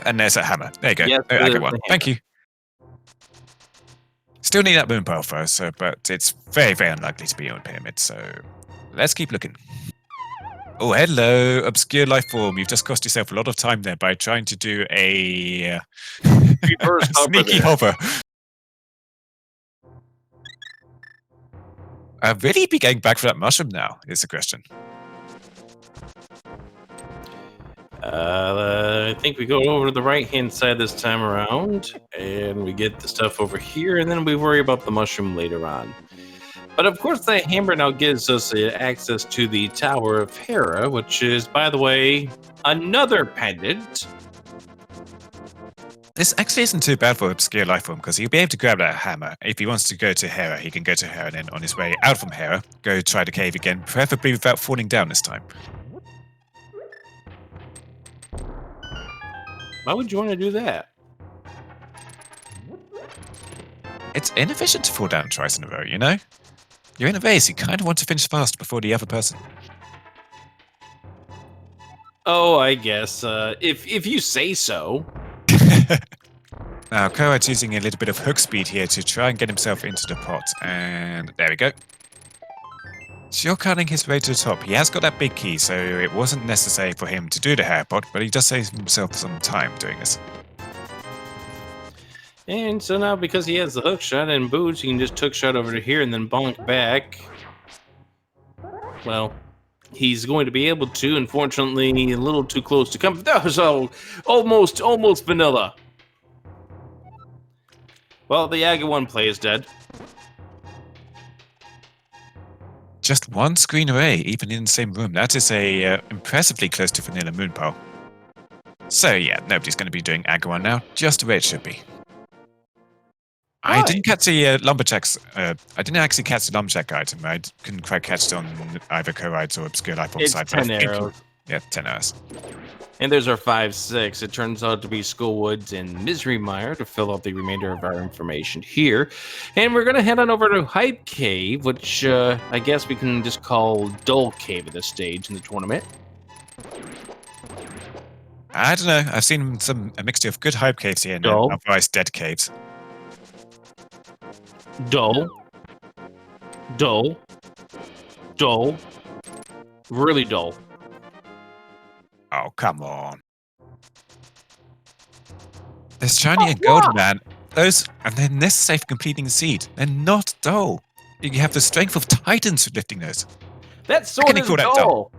And there's a hammer. There you go. Yes, I get one. Thank you. Still need that moon pearl first, but it's very, very unlikely to be on pyramid, so let's keep looking. Oh, hello, ObscureLifeForm. You've just cost yourself a lot of time there by trying to do a reverse sneaky hover. Really be going back for that mushroom now, is the question. I think we go over to the right-hand side this time around, and we get the stuff over here, and then we worry about the mushroom later on. But of course, the hammer now gives us access to the Tower of Hera, which is, by the way, another pendant. This actually isn't too bad for ObscureLifeForm, because he'll be able to grab that hammer. If he wants to go to Hera, he can go to Hera, and then on his way out from Hera, go try the cave again, preferably without falling down this time. Why would you want to do that? It's inefficient to fall down twice in a row, you know? You're in a race, you kind of want to finish fast before the other person. Oh, I guess, if you say so. Now, Corride's using a little bit of hook speed here to try and get himself into the pot, and there we go. Shortcutting his way to the top. He has got that big key, so it wasn't necessary for him to do the hair pot, but he does save himself some time doing this. And so now, because he has the hook shot and boots, he can just hook shot over to here and then bonk back. Well, he's going to be able to, unfortunately, a little too close to come. That was almost vanilla. Well, the Aga 1 play is dead. Just one screen away, even in the same room. That is impressively close to vanilla moon pearl. So yeah, nobody's going to be doing Aga 1 now, just the way it should be. I didn't catch the lumberjacks. I didn't actually catch the lumberjack item. I couldn't quite catch it on either Corride's or ObscureLifeForm side. It's 10 arrows. Yeah, 10 arrows. And there's our 5, 6. It turns out to be Skullwoods and Misery Mire to fill out the remainder of our information here. And we're going to head on over to Hype Cave, which I guess we can just call Dull Cave at this stage in the tournament. I don't know. I've seen a mixture of good hype caves here and otherwise dead caves. Dull. Dull. Dull. Really dull. Oh, come on. There's shiny and golden, man. Those, and they're necessary for completing the seed. They're not dull. You have the strength of titans for lifting those. That sword is dull.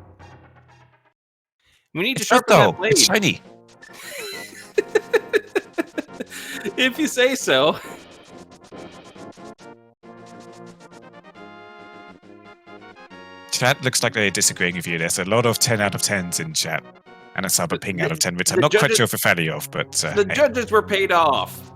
We need to sharpen that blade. It's shiny. If you say so. Chat looks like they're disagreeing with you. There's a lot of 10 out of 10s in chat. And a sub ping out of 10, which I'm not quite sure if a value of, but... the judges were paid off.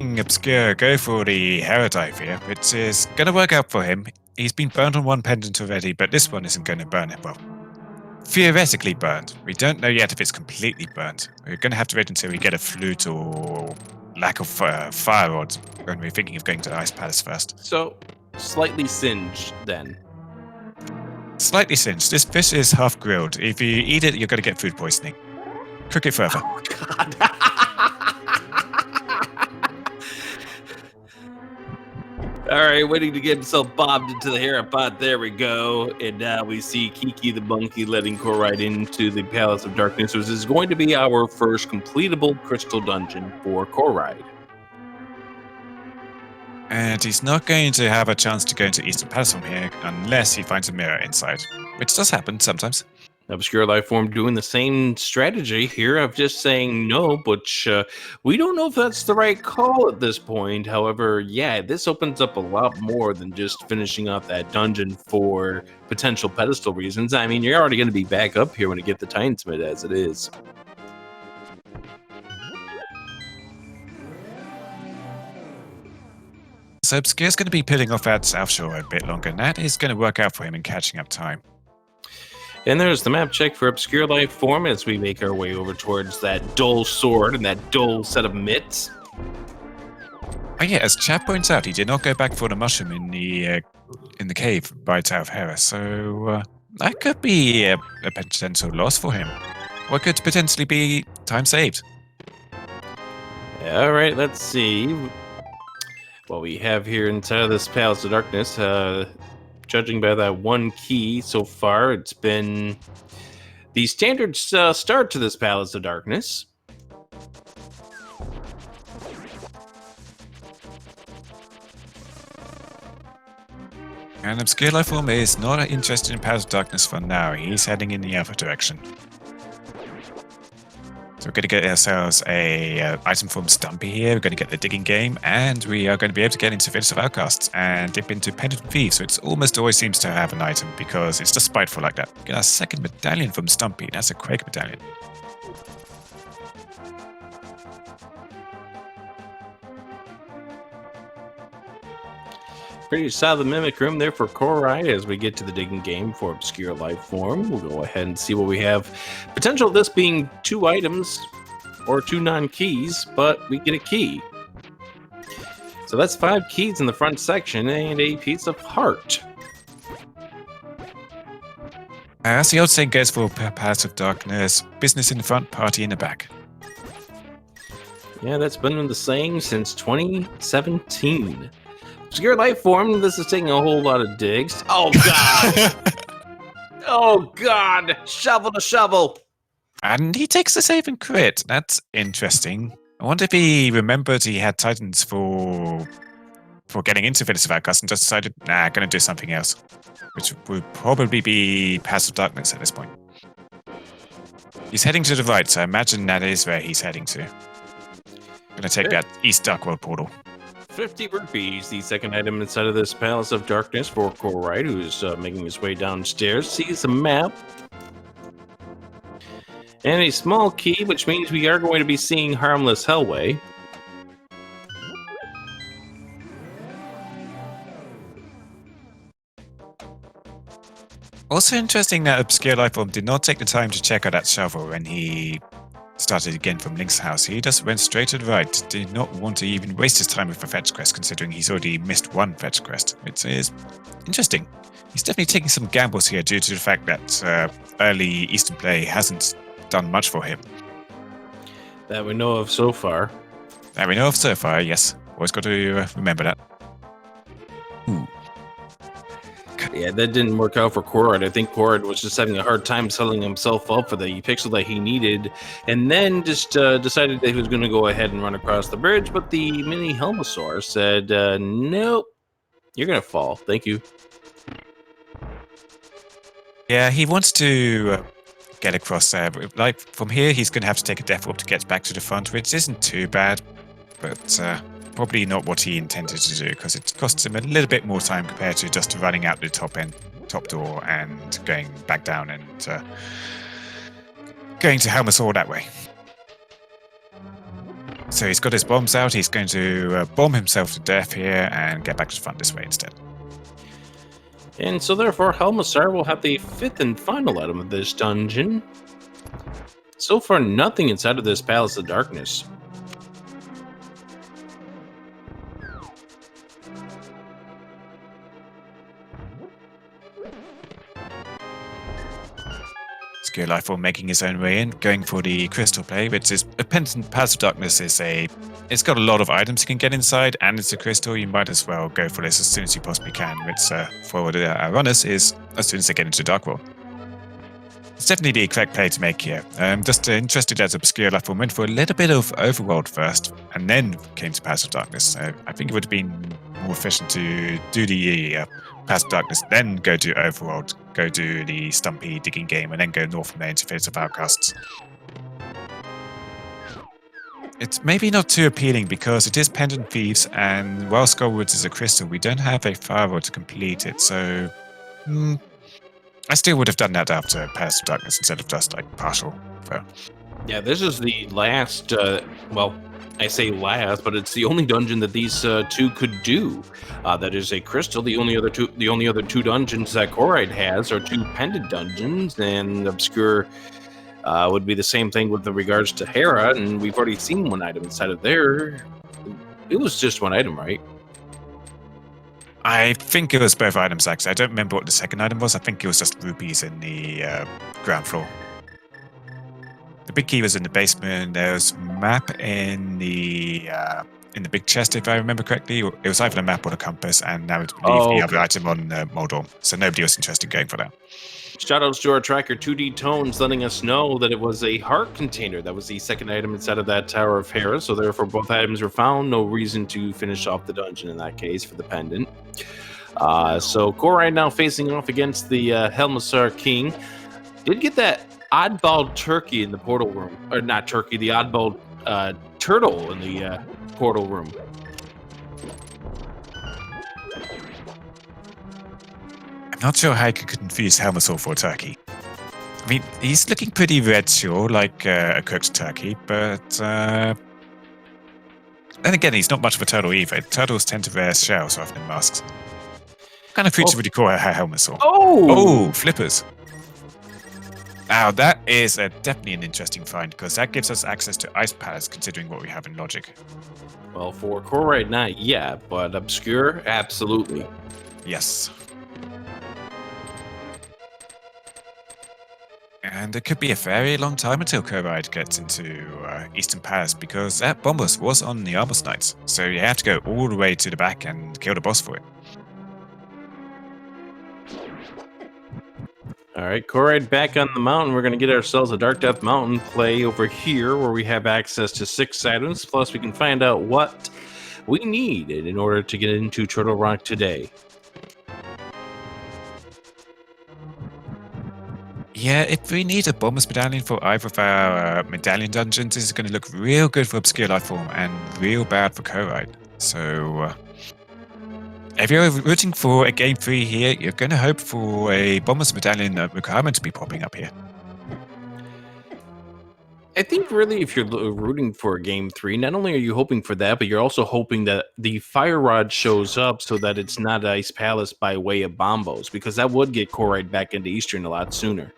Obscure, go for the Hera dive here, which is going to work out for him. He's been burned on one pendant already, but this one isn't going to burn him. Well, theoretically burned. We don't know yet if it's completely burnt. We're going to have to wait until we get a flute or lack of fire rods when we're thinking of going to Ice Palace first. So... slightly singed, then. Slightly singed. This fish is half grilled. If you eat it, you're going to get food poisoning. Cook it further. Oh, God. All right, waiting to get himself bobbed into the Hera pot. There we go. And now we see Kiki the monkey letting Corride into the Palace of Darkness. So this is going to be our first completable crystal dungeon for Corride. And he's not going to have a chance to go into Eastern Palace from here unless he finds a mirror inside, which does happen sometimes. ObscureLifeForm doing the same strategy here of just saying no, but we don't know if that's the right call at this point. However, yeah, this opens up a lot more than just finishing off that dungeon for potential pedestal reasons. I mean, you're already going to be back up here when you get the Titansmith as it is. So Obscure's going to be pulling off at South Shore a bit longer, and that is going to work out for him in catching up time. And there's the map check for Obscure Life Form as we make our way over towards that dull sword and that dull set of mitts. Oh yeah, as Chad points out, he did not go back for the mushroom in the cave right south of Hera, so that could be a potential loss for him. Or it could potentially be time saved. All right, let's see what we have here inside of this Palace of Darkness. Judging by that one key so far, it's been the standard start to this Palace of Darkness. And ObscureLifeForm is not interested in Palace of Darkness for now. He's heading in the other direction. So we're going to get ourselves a item from Stumpy here. We're going to get the digging game, and we are going to be able to get into Village of Outcasts and dip into Pendant Thieves. So it's almost always seems to have an item because it's just spiteful like that. Get our second medallion from Stumpy. That's a Quake medallion. Pretty solid mimic room there for Corride as we get to the digging game for Obscure Life Form. We'll go ahead and see what we have. Potential of this being 2 items or 2 non-keys, but we get a key. So that's 5 keys in the front section and a piece of heart. As the old saying goes for Palace of Darkness, business in the front, party in the back. Yeah, that's been the same since 2017. Obscure Life Form, this is taking a whole lot of digs. Oh, God! Oh, God! Shovel to shovel! And he takes the save and crit. That's interesting. I wonder if he remembered he had Titans for getting into Village of Outcasts and just decided, nah, gonna do something else. Which would probably be Pass of Darkness at this point. He's heading to the right, so I imagine that is where he's heading to. Gonna take that East Darkworld portal. 50 rupees, the second item inside of this Palace of Darkness for Corride, who's making his way downstairs. Sees a map. And a small key, which means we are going to be seeing Harmless Hellway. Also interesting that Obscure Lifeform did not take the time to check out that shovel when he started again from Link's house. He just went straight to the right, did not want to even waste his time with a fetch quest, considering he's already missed one fetch quest. It is interesting. He's definitely taking some gambles here due to the fact that early Eastern play hasn't done much for him. That we know of so far. That we know of so far, yes. Always got to remember that. Ooh. Yeah, that didn't work out for Corride. I think Corride was just having a hard time selling himself up for the pixel that he needed, and then just decided that he was going to go ahead and run across the bridge, but the mini Helmosaur said, nope, you're going to fall. Thank you. Yeah, he wants to get across there. But like, from here, he's going to have to take a death warp to get back to the front, which isn't too bad, but probably not what he intended to do, because it costs him a little bit more time compared to just running out the top door and going back down and going to Helmosaur that way. So he's got his bombs out. He's going to bomb himself to death here and get back to the front this way instead. And so therefore, Helmosaur will have the 5th and final item of this dungeon. So far, nothing inside of this Palace of Darkness. Obscure Lifeform making his own way in, going for the crystal play, which is a Pendant Path of Darkness. It's got a lot of items you can get inside, and it's a crystal. You might as well go for this as soon as you possibly can, which for the runners is as soon as they get into Darkworld. It's definitely the correct play to make here. I'm just interested as Obscure Lifeform went for a little bit of Overworld first, and then came to Path of Darkness. I think it would have been more efficient to do the Path of Darkness, then go to Overworld, go do the Stumpy digging game, and then go north from there into Village of Outcasts. It's maybe not too appealing because it is Pendant Thieves, and while Skullwoods is a crystal, we don't have a firewall to complete it, so I still would have done that after Path of Darkness instead of just like partial. So Yeah, this is the last, well, I say last, but it's the only dungeon that these two could do. That is a crystal. The only other two dungeons that Corride has are two pendant dungeons, and Obscure would be the same thing with the regards to Hera, and we've already seen one item inside of there. It was just one item, right? I think it was both items, actually. I don't remember what the second item was. I think it was just rupees in the ground floor. The big key was in the basement. There was map in the big chest, if I remember correctly. It was either a map or a compass, and I would leave the other item on Moldor. So nobody was interested in going for that. Shoutouts to our tracker 2D Tones letting us know that it was a heart container. That was the second item inside of that Tower of Hera, so therefore both items were found. No reason to finish off the dungeon in that case for the pendant. So Corride now facing off against the Helmassar King. Did get that oddball turkey in the portal room. Or not turkey, the oddball turtle in the portal room. I'm not sure how I could confuse Helmasaur for a turkey. I mean, he's looking pretty red, sure, like a cooked turkey, but then again, he's not much of a turtle either. Turtles tend to wear shells rather than masks. What kind of creature would you call a Helmasaur? Oh, flippers. Now, that is definitely an interesting find, because that gives us access to Ice Palace, considering what we have in Logic. Well, for Corride, not yet, but Obscure, absolutely. Yes. And it could be a very long time until Corride gets into Eastern Palace, because that Bombus was on the Armor Knights, so you have to go all the way to the back and kill the boss for it. Alright, Corride back on the mountain. We're going to get ourselves a Dark Death Mountain play over here, where we have access to 6 items, plus we can find out what we need in order to get into Turtle Rock today. Yeah, if we need a Bombus Medallion for either of our Medallion dungeons, this is going to look real good for ObscureLifeForm and real bad for Corride. So, if you're rooting for a Game 3 here, you're going to hope for a Bombus Medallion requirement to be popping up here. I think really if you're rooting for Game 3, not only are you hoping for that, but you're also hoping that the Fire Rod shows up so that it's not Ice Palace by way of Bombos, because that would get Corride back into Eastern a lot sooner.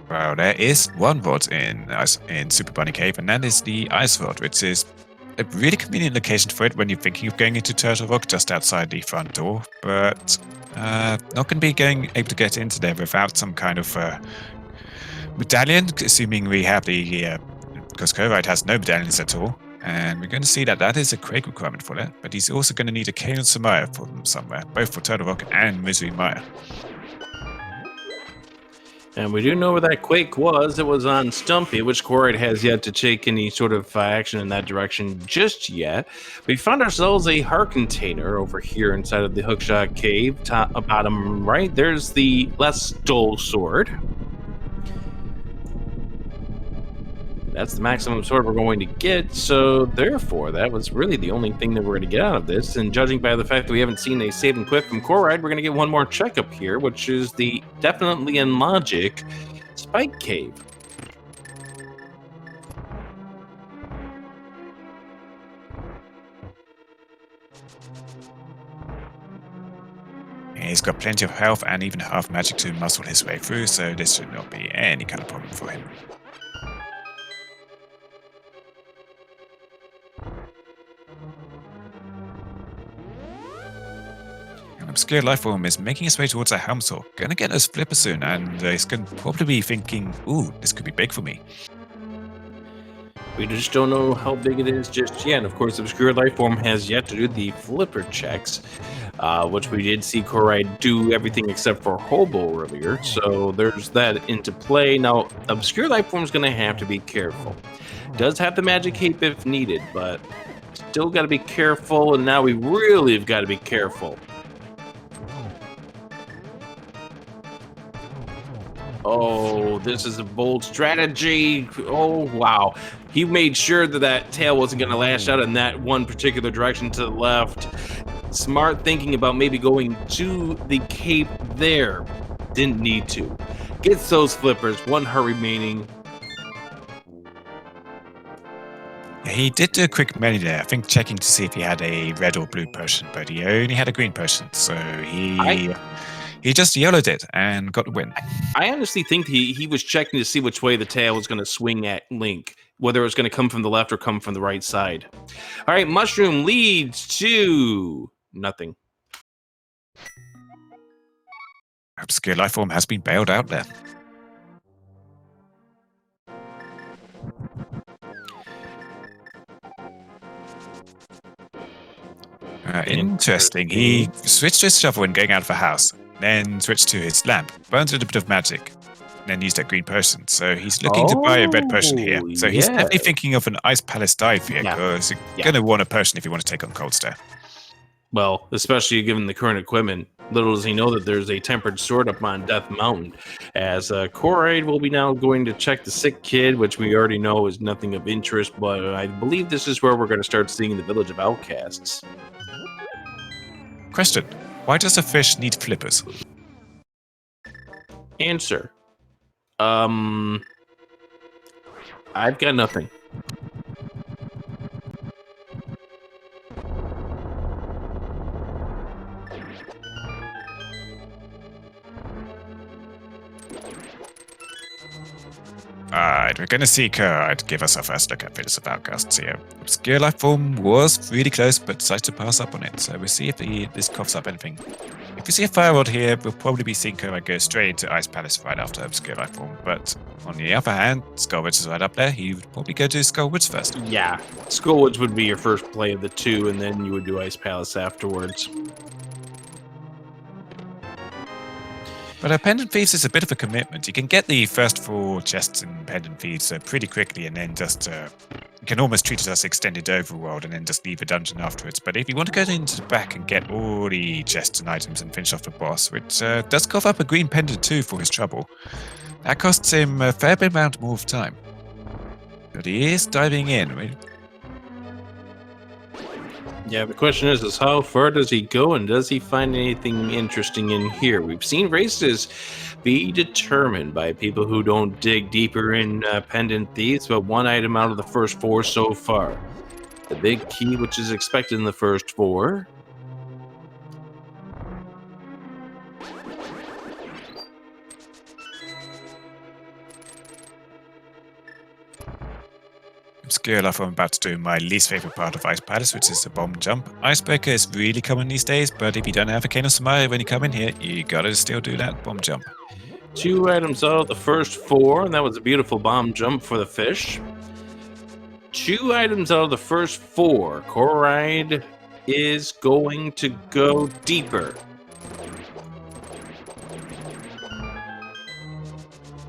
Well, there is one rod in Super Bunny Cave, and that is the Ice Rod, which is a really convenient location for it when you're thinking of going into Turtle Rock, just outside the front door, but not going to be able to get into there without some kind of medallion, assuming we have the, because Corride has no medallions at all, and we're going to see that that is a Quake requirement for that, but he's also going to need a Kaon Samaya from somewhere, both for Turtle Rock and Misery Mire. And we do know where that Quake was. It was on Stumpy, which Corride has yet to take any sort of action in that direction just yet. We found ourselves a heart container over here inside of the Hookshot Cave. Bottom right, there's the Lestal Sword. That's the maximum sword we're going to get, so therefore, that was really the only thing that we're going to get out of this. And judging by the fact that we haven't seen a save and quit from Corride, we're going to get one more checkup here, which is the definitely in logic Spike Cave. He's got plenty of health and even half magic to muscle his way through, so this should not be any kind of problem for him. ObscureLifeForm is making his way towards a Helmsaur. Gonna get us Flipper soon, and he's gonna probably be thinking, ooh, this could be big for me. We just don't know how big it is just yet. Of course, ObscureLifeForm has yet to do the flipper checks, which we did see Corride do everything except for Hobo earlier. So there's that into play. Now, ObscureLifeForm is going to have to be careful. Does have the magic cape if needed, but still got to be careful. And now we really have got to be careful. Oh, Oh, this is a bold strategy. Oh, wow. He made sure that that tail wasn't going to lash out in that one particular direction to the left. Smart thinking about maybe going to the cape there. Didn't need to. Gets those flippers. 1 heart remaining. He did do a quick menu there, I think checking to see if he had a red or blue potion, but he only had a green potion, so he just yellowed it and got the win. I honestly think he was checking to see which way the tail was going to swing at Link, whether it was going to come from the left or come from the right side. All right, Mushroom leads to nothing. ObscureLifeForm has been bailed out there. Interesting. He switched to his shovel when going out of the house, then switched to his lamp, burned with a bit of magic, then used that green potion. So he's looking to buy a red potion here. So he's definitely thinking of an Ice Palace dive here, because you're going to want a potion if you want to take on Cold Stare. Well, especially given the current equipment. Little does he know that there's a tempered sword up on Death Mountain. As Corride will be now going to check the sick kid, which we already know is nothing of interest, but I believe this is where we're going to start seeing the Village of Outcasts. Question: why does a fish need flippers? Answer: I've got nothing. Alright, we're going to see Corride give us our first look at Village of Outcasts here. ObscureLifeForm was really close, but decided to pass up on it, so we'll see if this coughs up anything. If we see a fire rod here, we'll probably be seeing Corride go straight into Ice Palace right after ObscureLifeForm, but on the other hand, Skullwoods is right up there. He would probably go to Skullwoods first. Yeah, Skullwoods would be your first play of the two, and then you would do Ice Palace afterwards. But Pendant Thieves is a bit of a commitment. You can get the first 4 chests in Pendant Thieves pretty quickly, and then just you can almost treat it as extended Overworld and then just leave a dungeon afterwards. But if you want to go into the back and get all the chests and items and finish off the boss, which does cough up a green pendant too for his trouble, that costs him a fair bit amount more of time. But he is diving in. Yeah, the question is how far does he go, and does he find anything interesting in here? We've seen races be determined by people who don't dig deeper in Pendant Thieves, but 1 item out of the first 4 so far. The big key, which is expected in the first 4. ObscureLifeForm, I'm about to do my least favorite part of Ice Palace, which is the bomb jump. Icebreaker is really common these days, but if you don't have a Ganon Samaya when you come in here, you gotta still do that bomb jump. 2 items out of the first 4, and that was a beautiful bomb jump for the fish. 2 items out of the first 4. Corride is going to go deeper.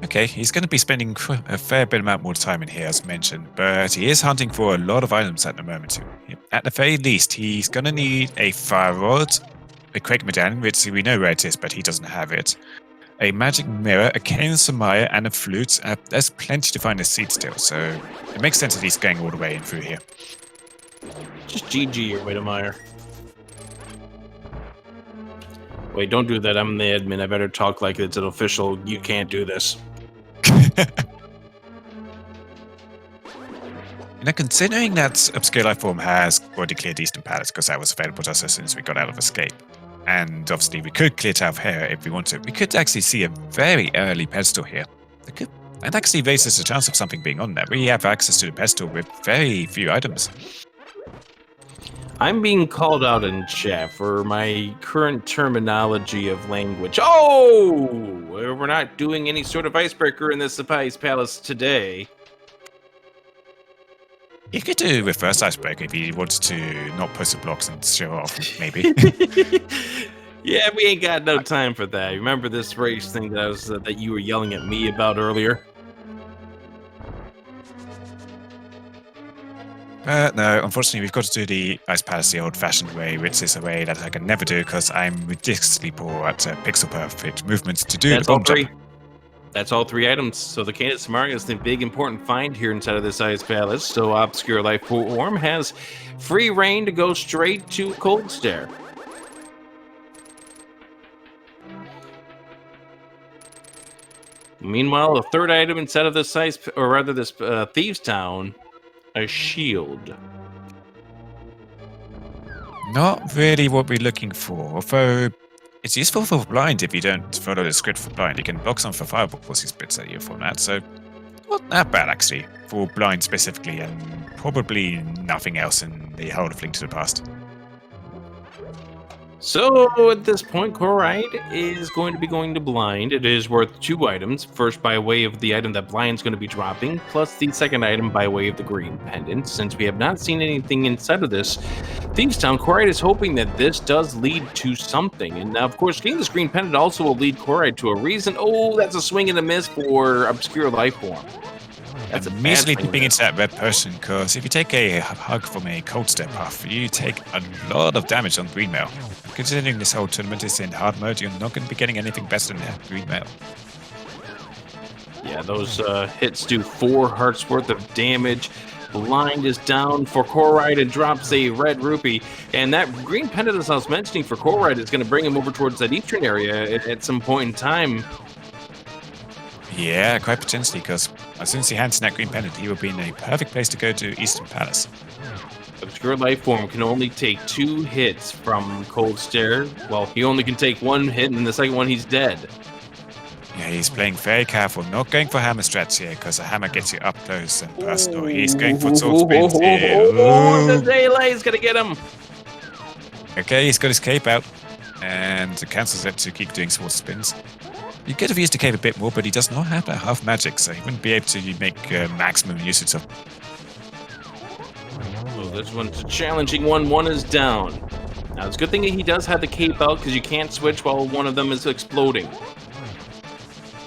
Okay, he's going to be spending a fair bit amount more time in here, as mentioned, but he is hunting for a lot of items at the moment. At the very least, he's going to need a fire rod, a Quake Medallion, which we know where it is, but he doesn't have it, a magic mirror, a Ganon Samaya, and a flute. There's plenty to find a seed still, so it makes sense that he's going all the way in through here. Just GG your way to mire. Wait, don't do that. I'm the admin. I better talk like it's an official. You can't do this. Considering that ObscureLifeForm has already cleared Eastern Palace, because that was available to us as soon as we got out of Escape, and obviously we could clear Tower of Hera if we wanted, we could actually see a very early pedestal here. That actually raises the chance of something being on there. We have access to the pedestal with very few items. I'm being called out in chat for my current terminology of language. Oh! We're not doing any sort of icebreaker in this Ice Palace today. You could do reverse icebreaker if you wanted to not post the blocks and show off, maybe. Yeah, we ain't got no time for that. Remember this race thing that you were yelling at me about earlier? No, unfortunately, we've got to do the Ice Palace the old-fashioned way, which is a way that I can never do because I'm ridiculously poor at pixel-perfect movements to do That's the bomb all 3. jump. That's all 3 items. So the Cadence Samara is the big important find here inside of this Ice Palace. So Obscure Lifeform has free reign to go straight to Cold Stare. Meanwhile, the 3rd item inside of this this Thieves Town, a shield. Not really what we're looking for, although it's useful for blind if you don't follow the script for blind. You can block some for fireballs he spits at you from that, so not that bad actually, for blind specifically, and probably nothing else in the whole of Link to the Past. So at this point, Corride is going to be going to blind. It is worth 2 items. First by way of the item that blind's going to be dropping, plus the 2nd item by way of the green pendant. Since we have not seen anything inside of this Thieves Town, Corride is hoping that this does lead to something. And now, of course, getting this green pendant also will lead Corride to a reason. Oh, that's a swing and a miss for Obscure Lifeform. That's immediately dipping into that red person, because if you take a hug from a cold step buff, you take a lot of damage on green mail. Considering this whole tournament is in hard mode, you're not going to be getting anything better than that green mail. Yeah, those hits do 4 hearts worth of damage. Blind is down for Corride and drops a red rupee. And that green pendant, as I was mentioning, for Corride is going to bring him over towards that eastern area at some point in time. Yeah, quite potentially, because as soon as he hands in that green pendant, he will be in a perfect place to go to Eastern Palace. Obscure Lifeform can only take 2 hits from Cold Stare. Well, he only can take 1 hit, and the second one he's dead. Yeah, he's playing very careful, not going for hammer strats here, because a hammer gets you up close and personal. He's going for sword spins here. The delay's gonna get him! Okay, he's got his cape out, and cancels it to keep doing sword spins. You could have used the cape a bit more, but he does not have that half magic, so he wouldn't be able to make maximum usage of. Oh, this one's a challenging one. 1 is down. Now, it's a good thing he does have the cape out, because you can't switch while one of them is exploding.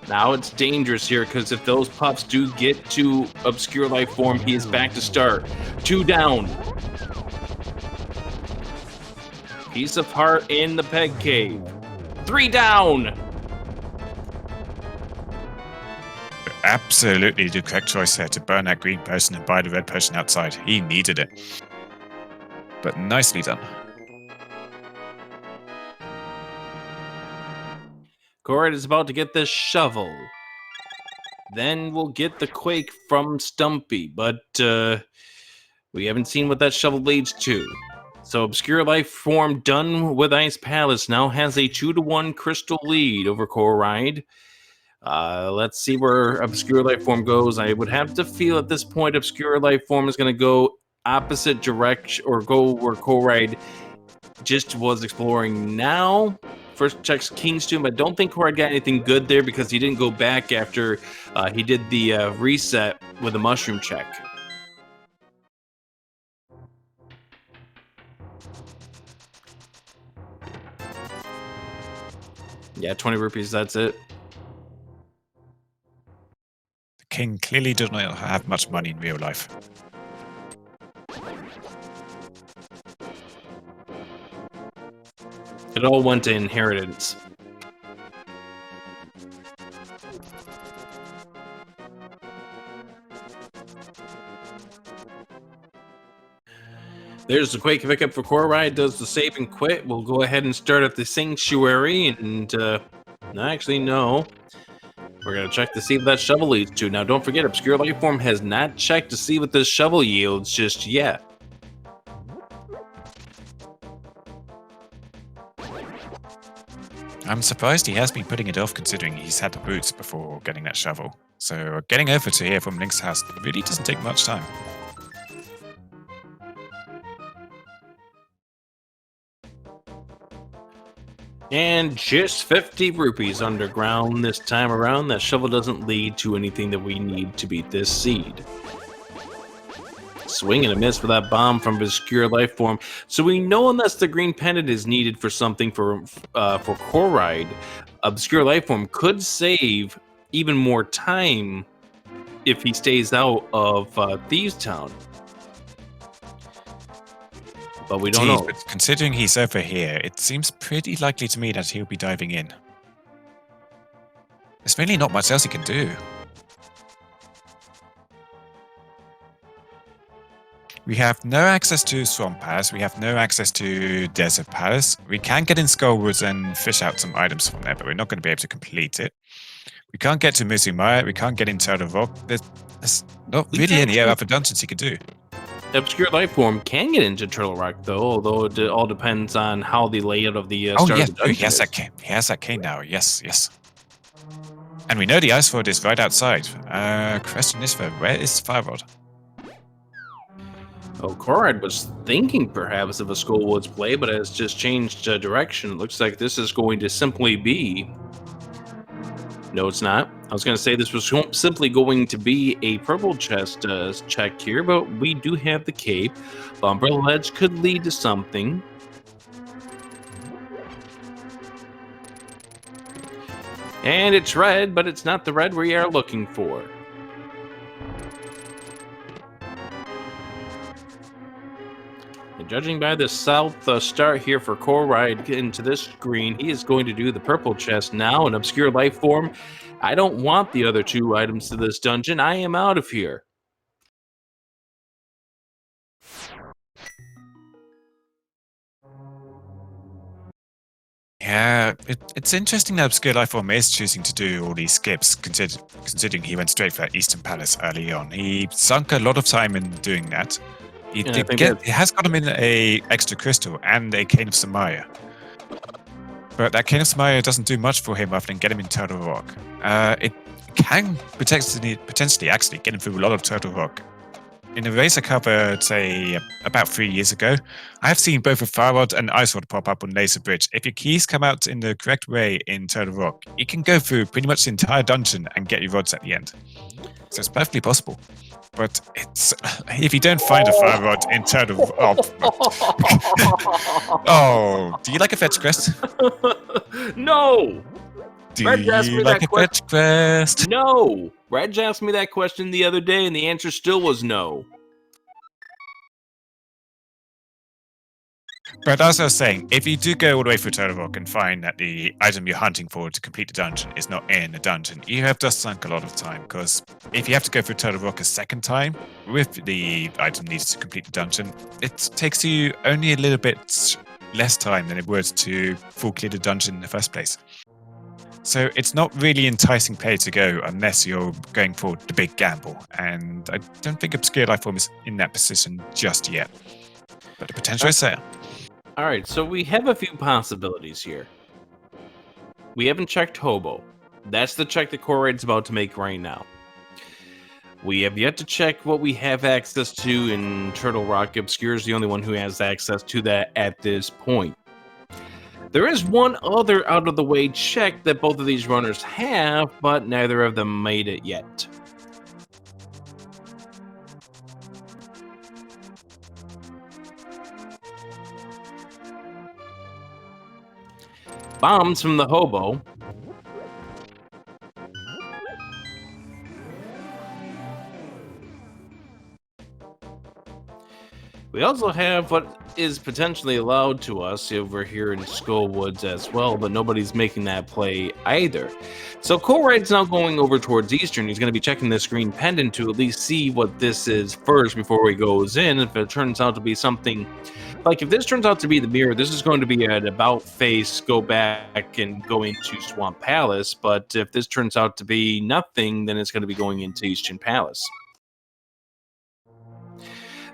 Now it's dangerous here, because if those pups do get to Obscure Lifeform, he is back to start. 2 down. Piece of heart in the peg cave. 3 down. Absolutely the correct choice there to burn that green person and buy the red person outside. He needed it. But nicely done. Corride is about to get this shovel. Then we'll get the quake from Stumpy, but we haven't seen what that shovel leads to. So Obscure Lifeform, done with Ice Palace, now has a 2-1 crystal lead over Corride. Let's see where Obscure Lifeform goes. I would have to feel at this point Obscure Lifeform is going to go opposite direction, or go where Corride just was exploring now. First checks King's Tomb. I don't think Corride got anything good there, because he didn't go back after he did the reset with a mushroom check. Yeah, 20 rupees, that's it. The king clearly does not have much money in real life. It all went to inheritance. There's the Quake pickup for Corride, does the save and quit. We'll go ahead and start at the Sanctuary, and actually, no. We're going to check to see what that shovel leads to. Now, don't forget, Obscure Lifeform has not checked to see what this shovel yields just yet. I'm surprised he has been putting it off, considering he's had the boots before getting that shovel. So getting over to here from Link's house really doesn't take much time. And just 50 rupees underground this time around. That shovel doesn't lead to anything that we need to beat this seed. Swing and a miss for that bomb from Obscure Lifeform. So we know unless the green pendant is needed for something for Corride, Obscure Lifeform could save even more time if he stays out of Thieves Town. But we don't know. But considering he's over here, it seems pretty likely to me that he'll be diving in. There's really not much else he can do. We have no access to Swamp Palace. We have no access to Desert Palace. We can get in Skullwoods and fish out some items from there, but we're not going to be able to complete it. We can't get to Mire. We can't get in Turtle Rock. There's not really any other dungeons he could do. ObscureLifeForm can get into Turtle Rock, though, although it all depends on how the layout of the Oh, start yes, of the dungeon he has that cane. He has that cane now. Yes, yes. And we know the ice sword is right outside. Question is, where is Firerod? Oh, Corride was thinking perhaps of a Skullwoods play, but has just changed direction. It looks like this is going to simply be... No, it's not. I was going to say this was simply going to be a purple chest check here, but we do have the cape. Umbrella Ledge could lead to something. And it's red, but it's not the red we are looking for. And judging by the south start here for Corride into this green, he is going to do the purple chest now. An ObscureLifeForm. I don't want the other two items to this dungeon. I am out of here. Yeah, it's interesting that ObscureLifeForm is choosing to do all these skips, considering he went straight for that Eastern Palace early on. He sunk a lot of time in doing that. He has got him in a extra crystal and a Cane of Samaya. But that Cane of Samaya doesn't do much for him other than get him in Turtle Rock. It can potentially actually get him through a lot of Turtle Rock. In a race I covered, say, about 3 years ago, I have seen both a Fire Rod and Ice Rod pop up on Laser Bridge. If your keys come out in the correct way in Turtle Rock, you can go through pretty much the entire dungeon and get your rods at the end. So it's perfectly possible. But it's if you don't find a Fire Rod in Turtle Rock... Oh, do you like a fetch quest? No! Do you like a fetch quest? No! Reg asked me that question the other day, and the answer still was no. But as I was saying, if you do go all the way through Turtle Rock and find that the item you're hunting for to complete the dungeon is not in the dungeon, you have just sunk a lot of time, because if you have to go through Turtle Rock a second time with the item needed to complete the dungeon, it takes you only a little bit less time than it would to full clear the dungeon in the first place. So it's not really enticing play to go unless you're going for the big gamble, and I don't think ObscureLifeForm is in that position just yet. But the potential is there. Alright, so we have a few possibilities here. We haven't checked Hobo. That's the check that Corride's about to make right now. We have yet to check what we have access to in Turtle Rock. Obscure's the only one who has access to that at this point. There is one other out-of-the-way check that both of these runners have, but neither of them made it yet. Bombs from the Hobo. We also have what is potentially allowed to us over here in Skullwoods as well, but nobody's making that play either. So Corride's now going over towards Eastern. He's going to be checking this green pendant to at least see what this is first before he goes in. If it turns out to be something, like if this turns out to be the mirror, this is going to be an about face, go back and go into Swamp Palace. But if this turns out to be nothing, then it's going to be going into Eastern Palace.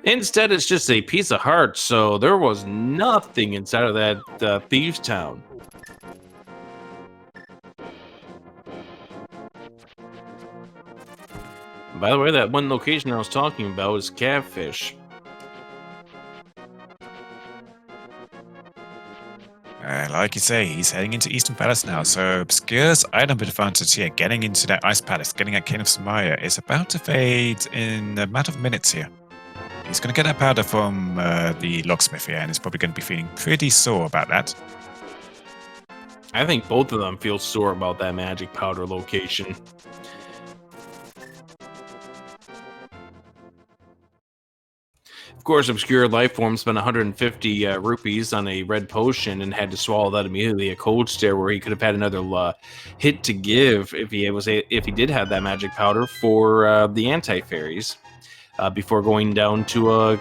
Instead, it's just a piece of heart, so there was nothing inside of that thieves' town. By the way, that one location I was talking about is Catfish. Like you say, he's heading into Eastern Palace now, so Obscure's item advantage here, getting into that Ice Palace, getting that Cane of Samaya, is about to fade in a matter of minutes here. He's going to get that powder from the locksmith here, and he's probably going to be feeling pretty sore about that. I think both of them feel sore about that magic powder location. course, Obscure Lifeform spent 150 rupees on a red potion and had to swallow that immediately. A cold stare where he could have had another hit to give if he did have that magic powder for the anti-fairies before going down to a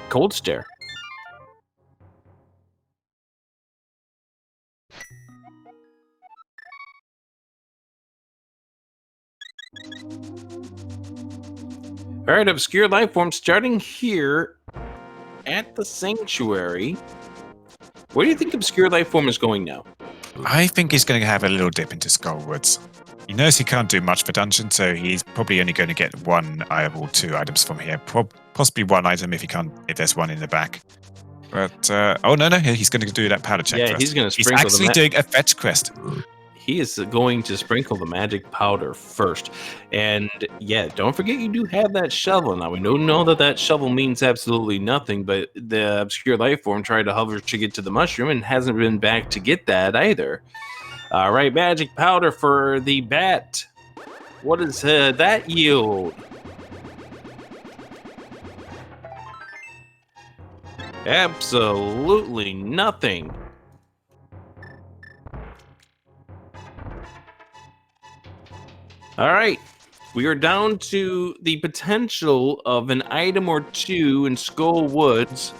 cold stare. All right, Obscure Lifeform starting here at the Sanctuary. Where do you think Obscure Lifeform is going now? I think he's going to have a little dip into Skullwoods. He knows he can't do much for dungeon, so he's probably only going to get one item or two items from here. Possibly one item if there's one in the back. But oh no, he's going to do that powder check. Yeah, first. he's going to He's sprinkle. actually doing a fetch quest. He is going to sprinkle the magic powder first. And yeah, don't forget you do have that shovel. Now, we don't know that shovel means absolutely nothing, but the Obscure Lifeform tried to hover to get to the mushroom and hasn't been back to get that either. All right, magic powder for the bat. What does that yield? Absolutely nothing. All right, we are down to the potential of an item or two in Skull Woods.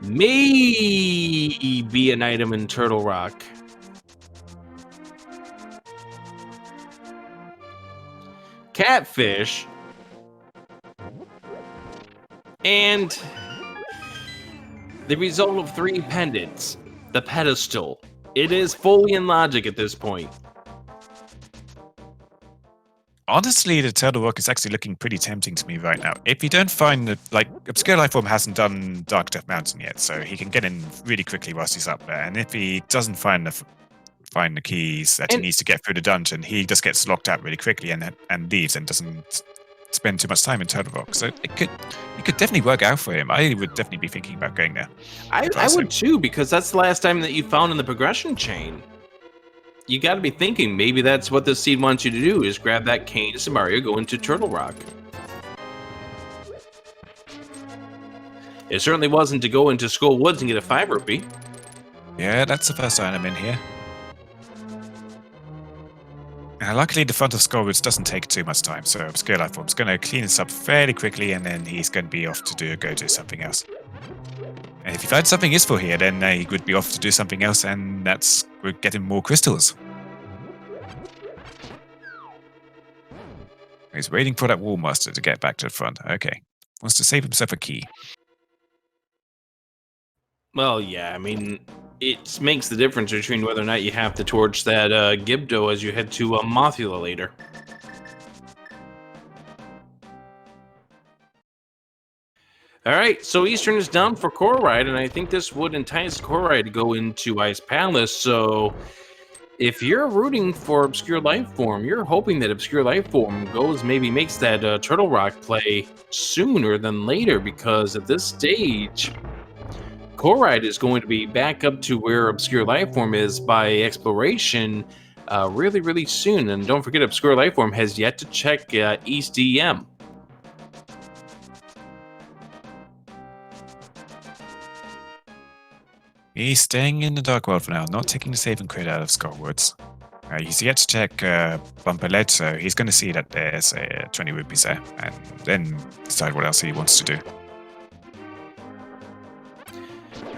Maybe an item in Turtle Rock. Catfish. And the result of 3 pendants. The Pedestal. It is fully in logic at this point. Honestly, the Turtle Rock is actually looking pretty tempting to me right now. If you don't find Obscure Lifeform hasn't done Dark Death Mountain yet, so he can get in really quickly whilst he's up there. And if he doesn't find the keys that he needs to get through the dungeon, he just gets locked out really quickly and leaves and doesn't spend too much time in Turtle Rock. So it could definitely work out for him. I would definitely be thinking about going there. I would too, because that's the last time that you found in the progression chain. You got to be thinking maybe that's what the seed wants you to do, is grab that cane to Mario, go into Turtle Rock. It certainly wasn't to go into Skull Woods and get a 5 rupee. Yeah, that's the first item in here. Luckily, the front of Skull Woods doesn't take too much time, so Obscure Lifeform's going to clean this up fairly quickly, and then he's going to be off to go do something else. And if he finds something useful here, then he would be off to do something else, and we're getting more crystals. He's waiting for that Wall Master to get back to the front. Okay. Wants to save himself a key. Well, yeah, I mean, it makes the difference between whether or not you have to torch that Gibdo as you head to Mothula later. All right, so Eastern is down for Corride, and I think this would entice Corride to go into Ice Palace. So if you're rooting for Obscure Lifeform, you're hoping that Obscure Lifeform makes that Turtle Rock play sooner than later, because at this stage, Corride is going to be back up to where Obscure Lifeform is by exploration really, really soon. And don't forget, Obscure Lifeform has yet to check East EM. He's staying in the Dark World for now, not taking the saving crit out of Skullwoods. He's yet to check Bumper Ledge, so he's going to see that there's 20 rupees there, and then decide what else he wants to do.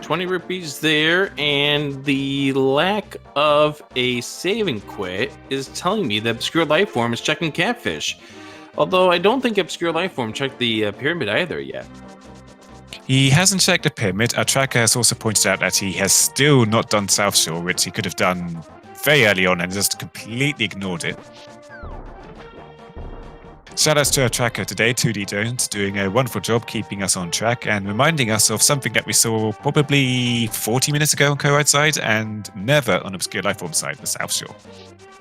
20 rupees there, and the lack of a saving quit is telling me that Obscure Lifeform is checking Catfish. Although I don't think Obscure Lifeform checked the pyramid either yet. He hasn't checked the pyramid. Our tracker has also pointed out that he has still not done South Shore, which he could have done very early on and just completely ignored it. Shoutouts to our tracker today, 2D Jones, doing a wonderful job keeping us on track and reminding us of something that we saw probably 40 minutes ago on Corride side and never on Obscure Lifeform side, the South Shore.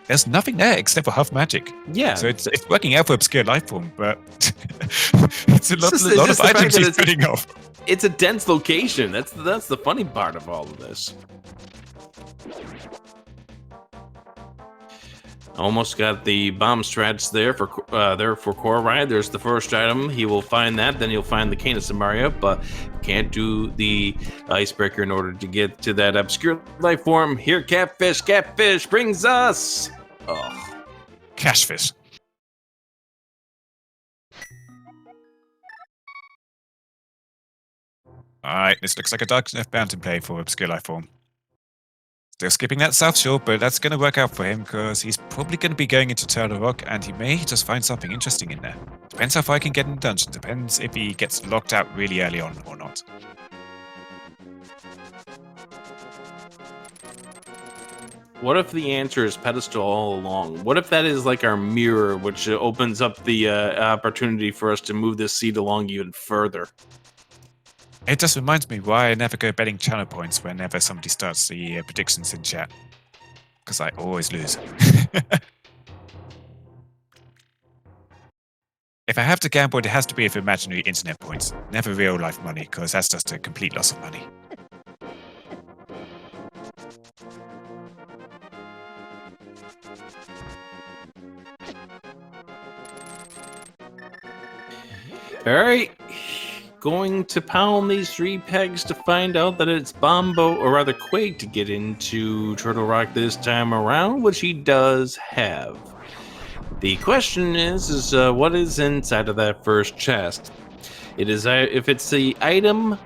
There's nothing there except for Huff Magic. Yeah. So it's working out for Obscure Lifeform, but it's a lot of items he's putting off. It's a dense location. That's the funny part of all of this. Almost got the bomb strats there for Corride. There's the first item. He will find that. Then he'll find the Cane of Samaria, but can't do the icebreaker in order to get to that obscure life form. Here, catfish. Catfish brings us. Oh, Cashfish. Alright, this looks like a dark enough bound to play for ObscureLifeForm. Still skipping that South Shore, but that's going to work out for him because he's probably going to be going into Turtle Rock and he may just find something interesting in there. Depends how far he can get in the dungeon, depends if he gets locked out really early on or not. what if the answer is Pedestal all along? What if that is like our mirror, which opens up the opportunity for us to move this seed along even further? It just reminds me why I never go betting channel points whenever somebody starts the predictions in chat. Because I always lose. If I have to gamble, it has to be with imaginary internet points, never real life money, because that's just a complete loss of money. Alright, going to pound these 3 pegs to find out that it's Bombo, or rather Quake, to get into Turtle Rock this time around, which he does have. The question is what is inside of that first chest? It is if it's the item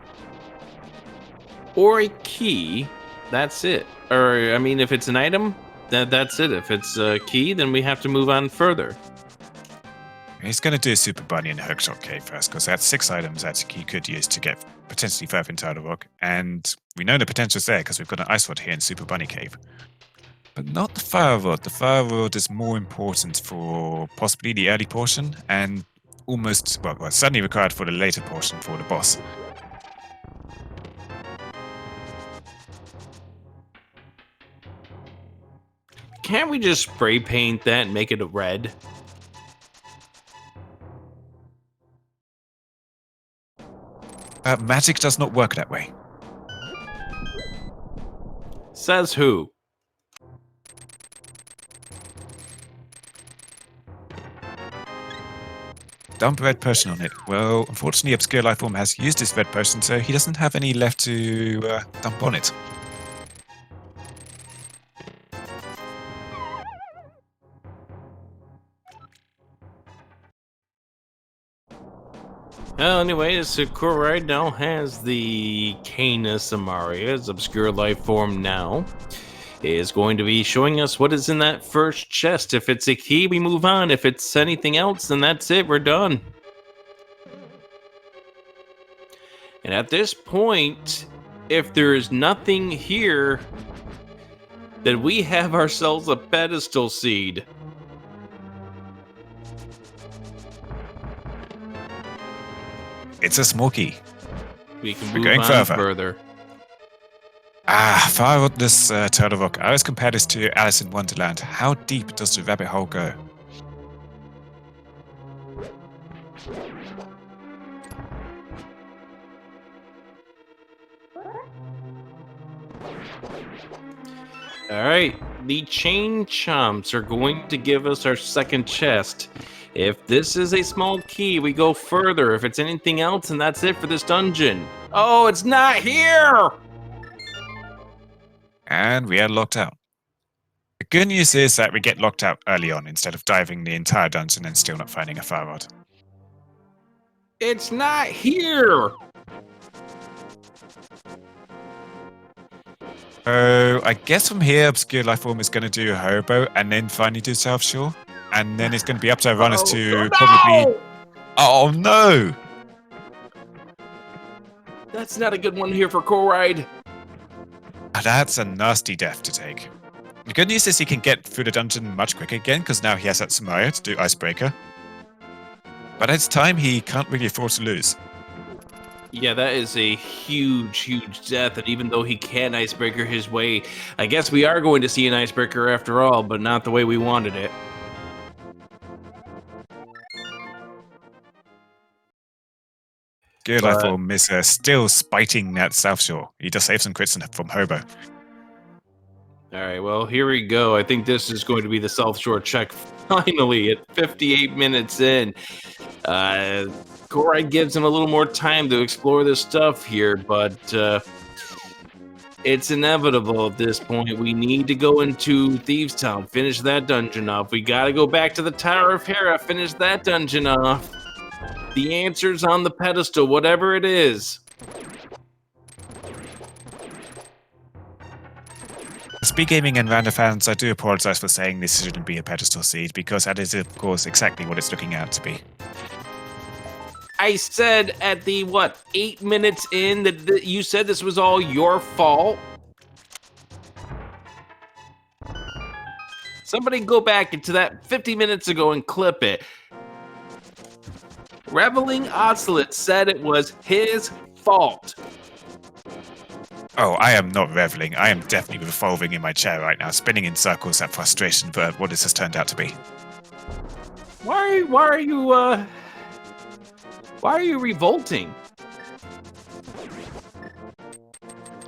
or a key, that's it. Or, I mean, if it's an item, that's it. If it's a key, then we have to move on further. He's going to do a Super Bunny and Hookshot Cave first, because that's 6 items that he could use to get potentially further into the rock, and we know the potential's there because we've got an Ice Rod here in Super Bunny Cave. But not the Fire Rod. The Fire Rod is more important for possibly the early portion, and almost, well, certainly required for the later portion for the boss. Can't we just spray paint that and make it a red? Magic does not work that way. Says who? Dump red potion on it. Well, unfortunately, ObscureLifeForm has used his red potion, so he doesn't have any left to dump on it. Well, anyway, so Corride now has the Cane of Samaria, his obscure life form now. Is going to be showing us what is in that first chest. If it's a key, we move on. If it's anything else, then that's it. We're done. And at this point, if there is nothing here, then we have ourselves a pedestal seed. It's a small key. We can We're move going on further. further. Fire Rod this Turtle Rock. I always compare this to Alice in Wonderland. How deep does the rabbit hole go? Alright, the chain chomps are going to give us our second chest. If this is a small key, we go further. If it's anything else, then that's it for this dungeon. Oh, it's not here! And we are locked out. The good news is that we get locked out early on instead of diving the entire dungeon and still not finding a Fire Rod. It's not here! So I guess from here, ObscureLifeForm is going to do Hobo and then finally do South Shore. And then it's going to be up to our runners to probably... Oh no! That's not a good one here for Corride. That's a nasty death to take. The good news is he can get through the dungeon much quicker again, because now he has that Samaria to do Icebreaker. But at this time, he can't really afford to lose. Yeah, that is a huge, huge death, and even though he can Icebreaker his way, I guess we are going to see an Icebreaker after all, but not the way we wanted it. ObscureLifeForm is still spiting that South Shore. He just saved some crits from Hobo. All right, well, here we go. I think this is going to be the South Shore check finally at 58 minutes in. Corride gives him a little more time to explore this stuff here, but it's inevitable at this point. We need to go into Thieves Town, finish that dungeon off. We got to go back to the Tower of Hera, finish that dungeon off. The answer's on the pedestal, whatever it is. SpeedGaming and Random fans, I do apologize for saying this shouldn't be a pedestal seed, because that is, of course, exactly what it's looking out to be. I said at the, 8 minutes in that you said this was all your fault? Somebody go back into that 50 minutes ago and clip it. Reveling Ocelot said it was his fault. Oh, I am not reveling. I am definitely revolving in my chair right now, spinning in circles at frustration for what this has turned out to be. Why are you revolting?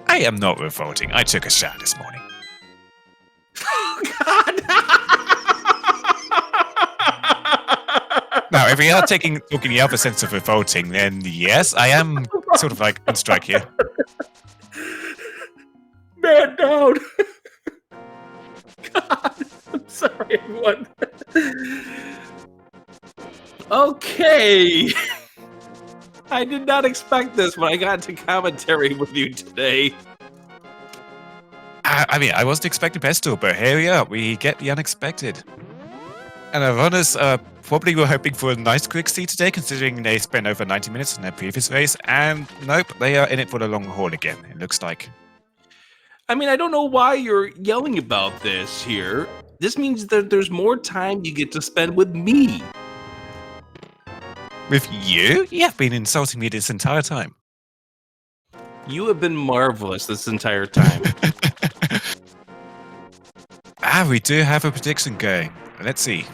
I am not revolting. I took a shower this morning. Oh, God! Now, if we are talking the other sense of revolting, then yes, I am sort of like on strike here. Man down! God, I'm sorry, everyone. Okay. I did not expect this when I got to commentary with you today. I mean, I wasn't expecting Pedestal, but here we are. We get the unexpected. And our runners probably were hoping for a nice quick seat today, considering they spent over 90 minutes in their previous race. And nope, they are in it for the long haul again, it looks like. I mean, I don't know why you're yelling about this here. This means that there's more time you get to spend with me. With you? You have been insulting me this entire time. You have been marvelous this entire time. We do have a prediction going. Let's see.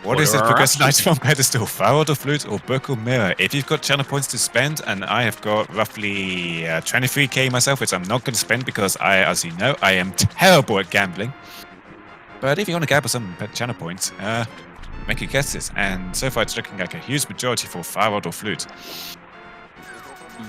What is this progressive item on Pedestal? Farod or Flute or Book or Mirror? If you've got channel points to spend, and I have got roughly 23k myself, which I'm not going to spend because as you know, I am terrible at gambling. But if you want to gamble some channel points, make your guesses. And so far it's looking like a huge majority for Farod or Flute.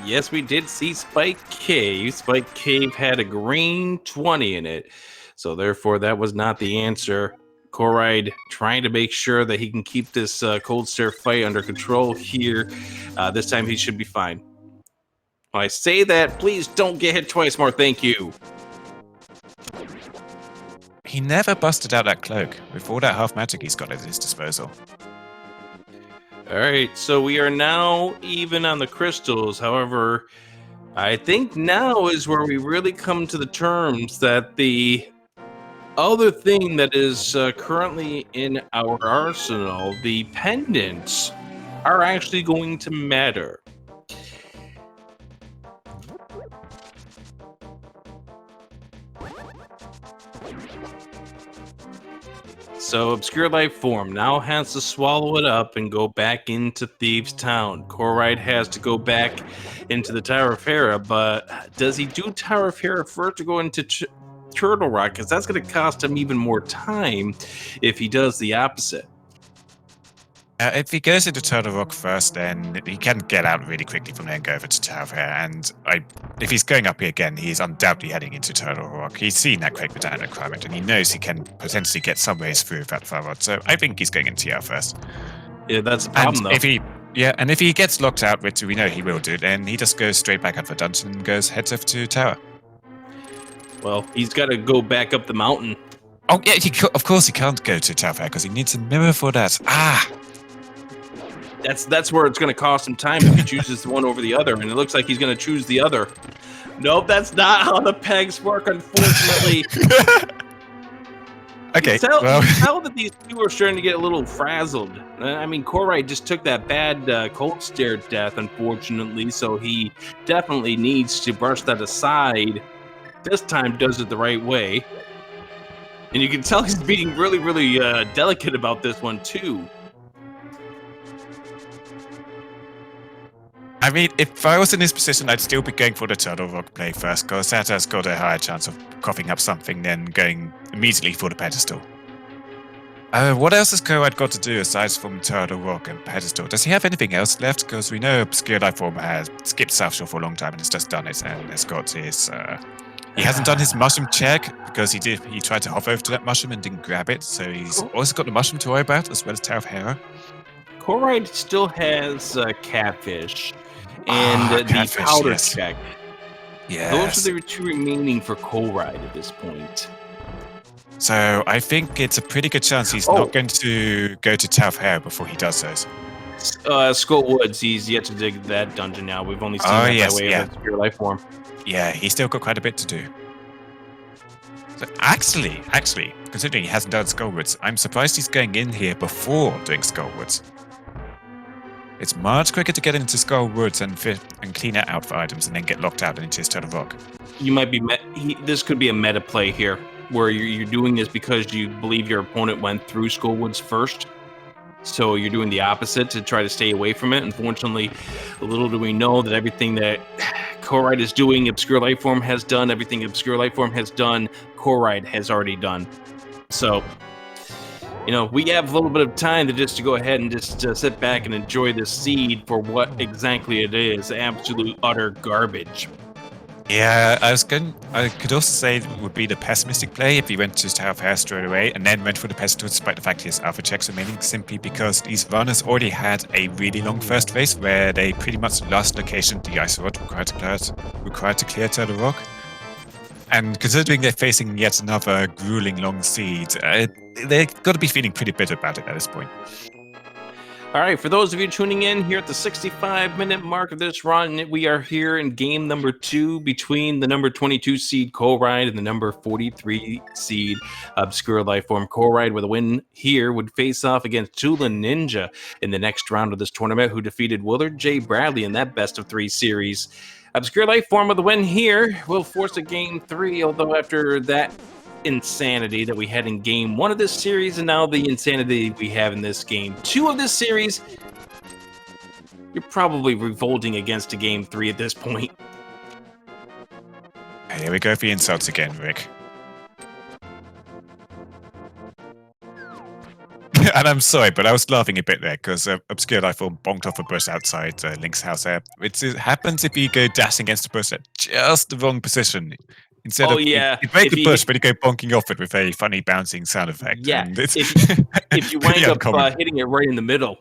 Yes, we did see Spike Cave. Spike Cave had a green 20 in it. So therefore, that was not the answer. Corride trying to make sure that he can keep this cold stare fight under control here. This time he should be fine. When I say that, please don't get hit twice more. Thank you. He never busted out that cloak with all that half magic he's got at his disposal. All right, so we are now even on the crystals. However, I think now is where we really come to the terms that the other thing that is currently in our arsenal, the pendants, are actually going to matter. So ObscureLifeForm now has to swallow it up and go back into Thieves Town. Corride has to go back into the Tower of Hera, but does he do Tower of Hera first to go into Turtle Rock? Because that's going to cost him even more time if he does the opposite. If he goes into Turtle Rock first, then he can get out really quickly from there and go over to Tower of Hera. And if he's going up here again, he's undoubtedly heading into Turtle Rock. He's seen that quick down requirement, and he knows he can potentially get some ways through that Farod. So I think he's going into TR first. Yeah, that's the problem, and though. If he gets locked out, which we know he will do, then he just goes straight back up the dungeon and heads over to Tower. Well, he's got to go back up the mountain. Oh, yeah, of course he can't go to Tower because he needs a mirror for that. That's where it's going to cost him time if he chooses one over the other, and it looks like he's going to choose the other. Nope, that's not how the pegs work, unfortunately. Okay, you tell that these two are starting to get a little frazzled. I mean, Corride just took that bad cold stare death, unfortunately, so he definitely needs to brush that aside. This time does it the right way. And you can tell he's being really, really delicate about this one, too. I mean, if I was in his position, I'd still be going for the Turtle Rock play first, because that has got a higher chance of coughing up something than going immediately for the Pedestal. What else has Corride got to do aside from Turtle Rock and Pedestal? Does he have anything else left? Because we know ObscureLifeForm has skipped South Shore for a long time and has just done it, and has got his... he hasn't done his mushroom check, because he tried to hop over to that mushroom and didn't grab it, so he's also got the mushroom to worry about, as well as Tower of Hera. Corride still has Catfish and the Catfish, powder yes. check. Yes. Those are the two remaining for Corride at this point. So I think it's a pretty good chance he's not going to go to Tower of Hera before he does those. Skull Woods, he's yet to dig that dungeon now. We've only seen that by way of ObscureLifeForm. Yeah, he's still got quite a bit to do. So actually, considering he hasn't done Skullwoods, I'm surprised he's going in here before doing Skullwoods. It's much quicker to get into Skullwoods and clean it out for items and then get locked out into his Turtle Rock. You might be this could be a meta play here, where you're doing this because you believe your opponent went through Skullwoods first. So you're doing the opposite to try to stay away from it. Unfortunately, little do we know that everything that Corride is doing, ObscureLifeForm has done. Everything ObscureLifeForm has done, Corride has already done. So, we have a little bit of time to go ahead and just sit back and enjoy this seed for what exactly it is. Absolute, utter garbage. Yeah, I could also say it would be the pessimistic play if he went to Tower of Hera straight away and then went for the Pedestal despite the fact he has alpha checks remaining, simply because these runners already had a really long first phase where they pretty much last location the Ice Rod required to clear Turtle Rock. And considering they're facing yet another grueling long seed, they've got to be feeling pretty bitter about it at this point. All right, for those of you tuning in here at the 65-minute mark of this run, we are here in game number 2 between the number 22 seed Corride and the number 43 seed ObscureLifeForm. Corride, with a win here, would face off against Tula Ninja in the next round of this tournament, who defeated Willard J. Bradley in that best-of-3 series. ObscureLifeForm with a win here will force a game 3, although after that insanity that we had in game 1 of this series and now the insanity we have in this game 2 of this series, you're probably revolting against a game 3 at this point. Here we go for the insults again, Rick. And I'm sorry, but I was laughing a bit there because ObscureLifeForm bonked off a bush outside Link's house there. It happens if you go dashing against the bush at just the wrong position. Instead of you break the bush, but you go bonking off it with a funny bouncing sound effect. Yeah, and it's if you wind up hitting it right in the middle.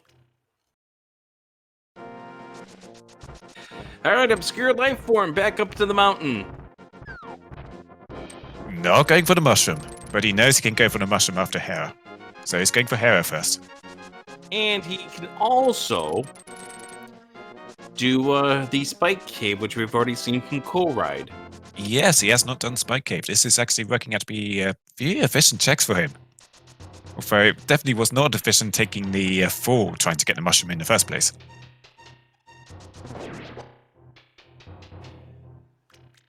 All right, ObscureLifeForm, back up to the mountain. Not going for the mushroom, but he knows he can go for the mushroom after Hera. So he's going for Hera first. And he can also do the Spike Cave, which we've already seen from Corride. Yes, he has not done Spike Cave. This is actually working out to be very efficient checks for him. Although it definitely was not efficient taking the fall trying to get the mushroom in the first place.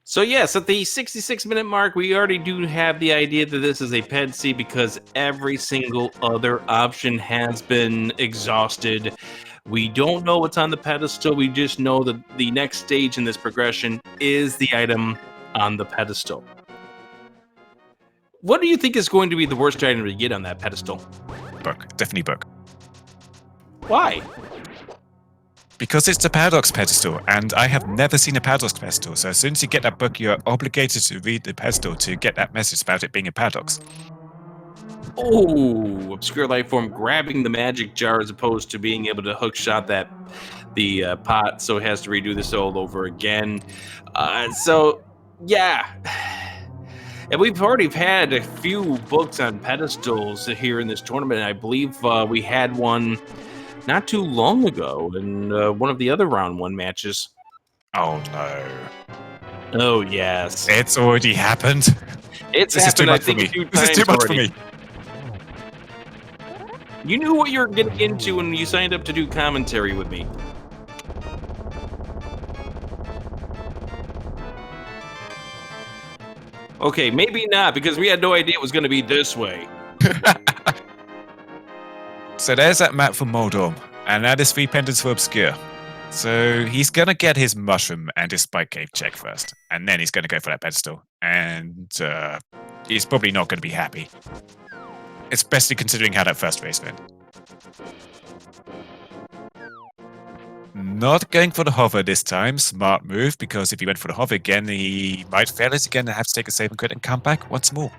So yes, at the 66-minute mark, we already do have the idea that this is a Ped C because every single other option has been exhausted. We don't know what's on the pedestal. We just know that the next stage in this progression is the item on the pedestal. What do you think is going to be the worst item to get on that pedestal? Book. Definitely book. Why? Because it's the Paradox Pedestal, and I have never seen a Paradox Pedestal, so as soon as you get that book, you're obligated to read the pedestal to get that message about it being a paradox. Oh, ObscureLifeForm grabbing the magic jar as opposed to being able to hookshot the pot, so it has to redo this all over again. So, yeah. And we've already had a few books on pedestals here in this tournament. I believe we had one not too long ago in one of the other round 1 matches. Oh no. Oh yes. It's already happened. It's this happened, is too much for me. This is too much for me. You knew what you were getting into when you signed up to do commentary with me. Okay, maybe not, because we had no idea it was going to be this way. So there's that map for Moldorm, and that is 3 pendants for Obscure. So he's going to get his mushroom and his spike cave check first. And then he's going to go for that pedestal. And he's probably not going to be happy. Especially considering how that first race went. Not going for the hover this time. Smart move, because if he went for the hover again, he might fail it again and have to take a save and crit and come back once more.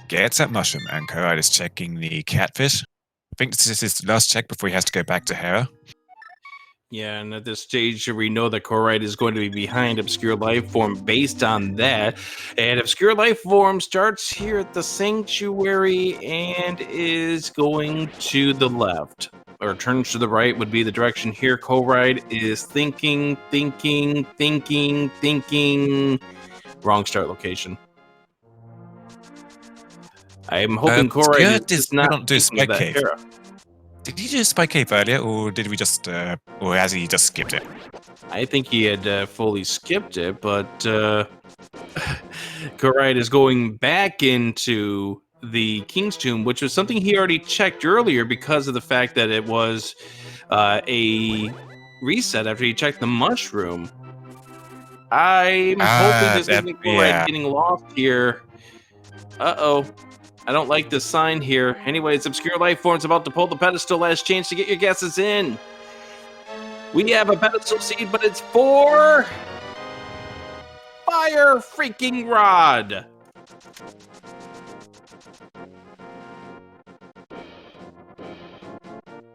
Gets that mushroom, and Corride is checking the catfish. I think this is his last check before he has to go back to Hera. Yeah, and at this stage, we know that Corride is going to be behind Obscure Lifeform based on that. And Obscure Lifeform starts here at the Sanctuary and is going to the left. Or turns to the right would be the direction here. Corride is thinking. Wrong start location. I'm hoping Corride is not do thinking of that cave. Hera. Did he do Spike Cave earlier, or did we just, or has he just skipped it? I think he had fully skipped it, but Corride is going back into the King's Tomb, which was something he already checked earlier because of the fact that it was a reset after he checked the mushroom. I'm hoping this isn't Corride getting lost here. Uh-oh. I don't like this sign here. Anyways, Obscure Lifeform's about to pull the pedestal. Last chance to get your guesses in. We have a pedestal seed, but it's for Fire Freaking Rod.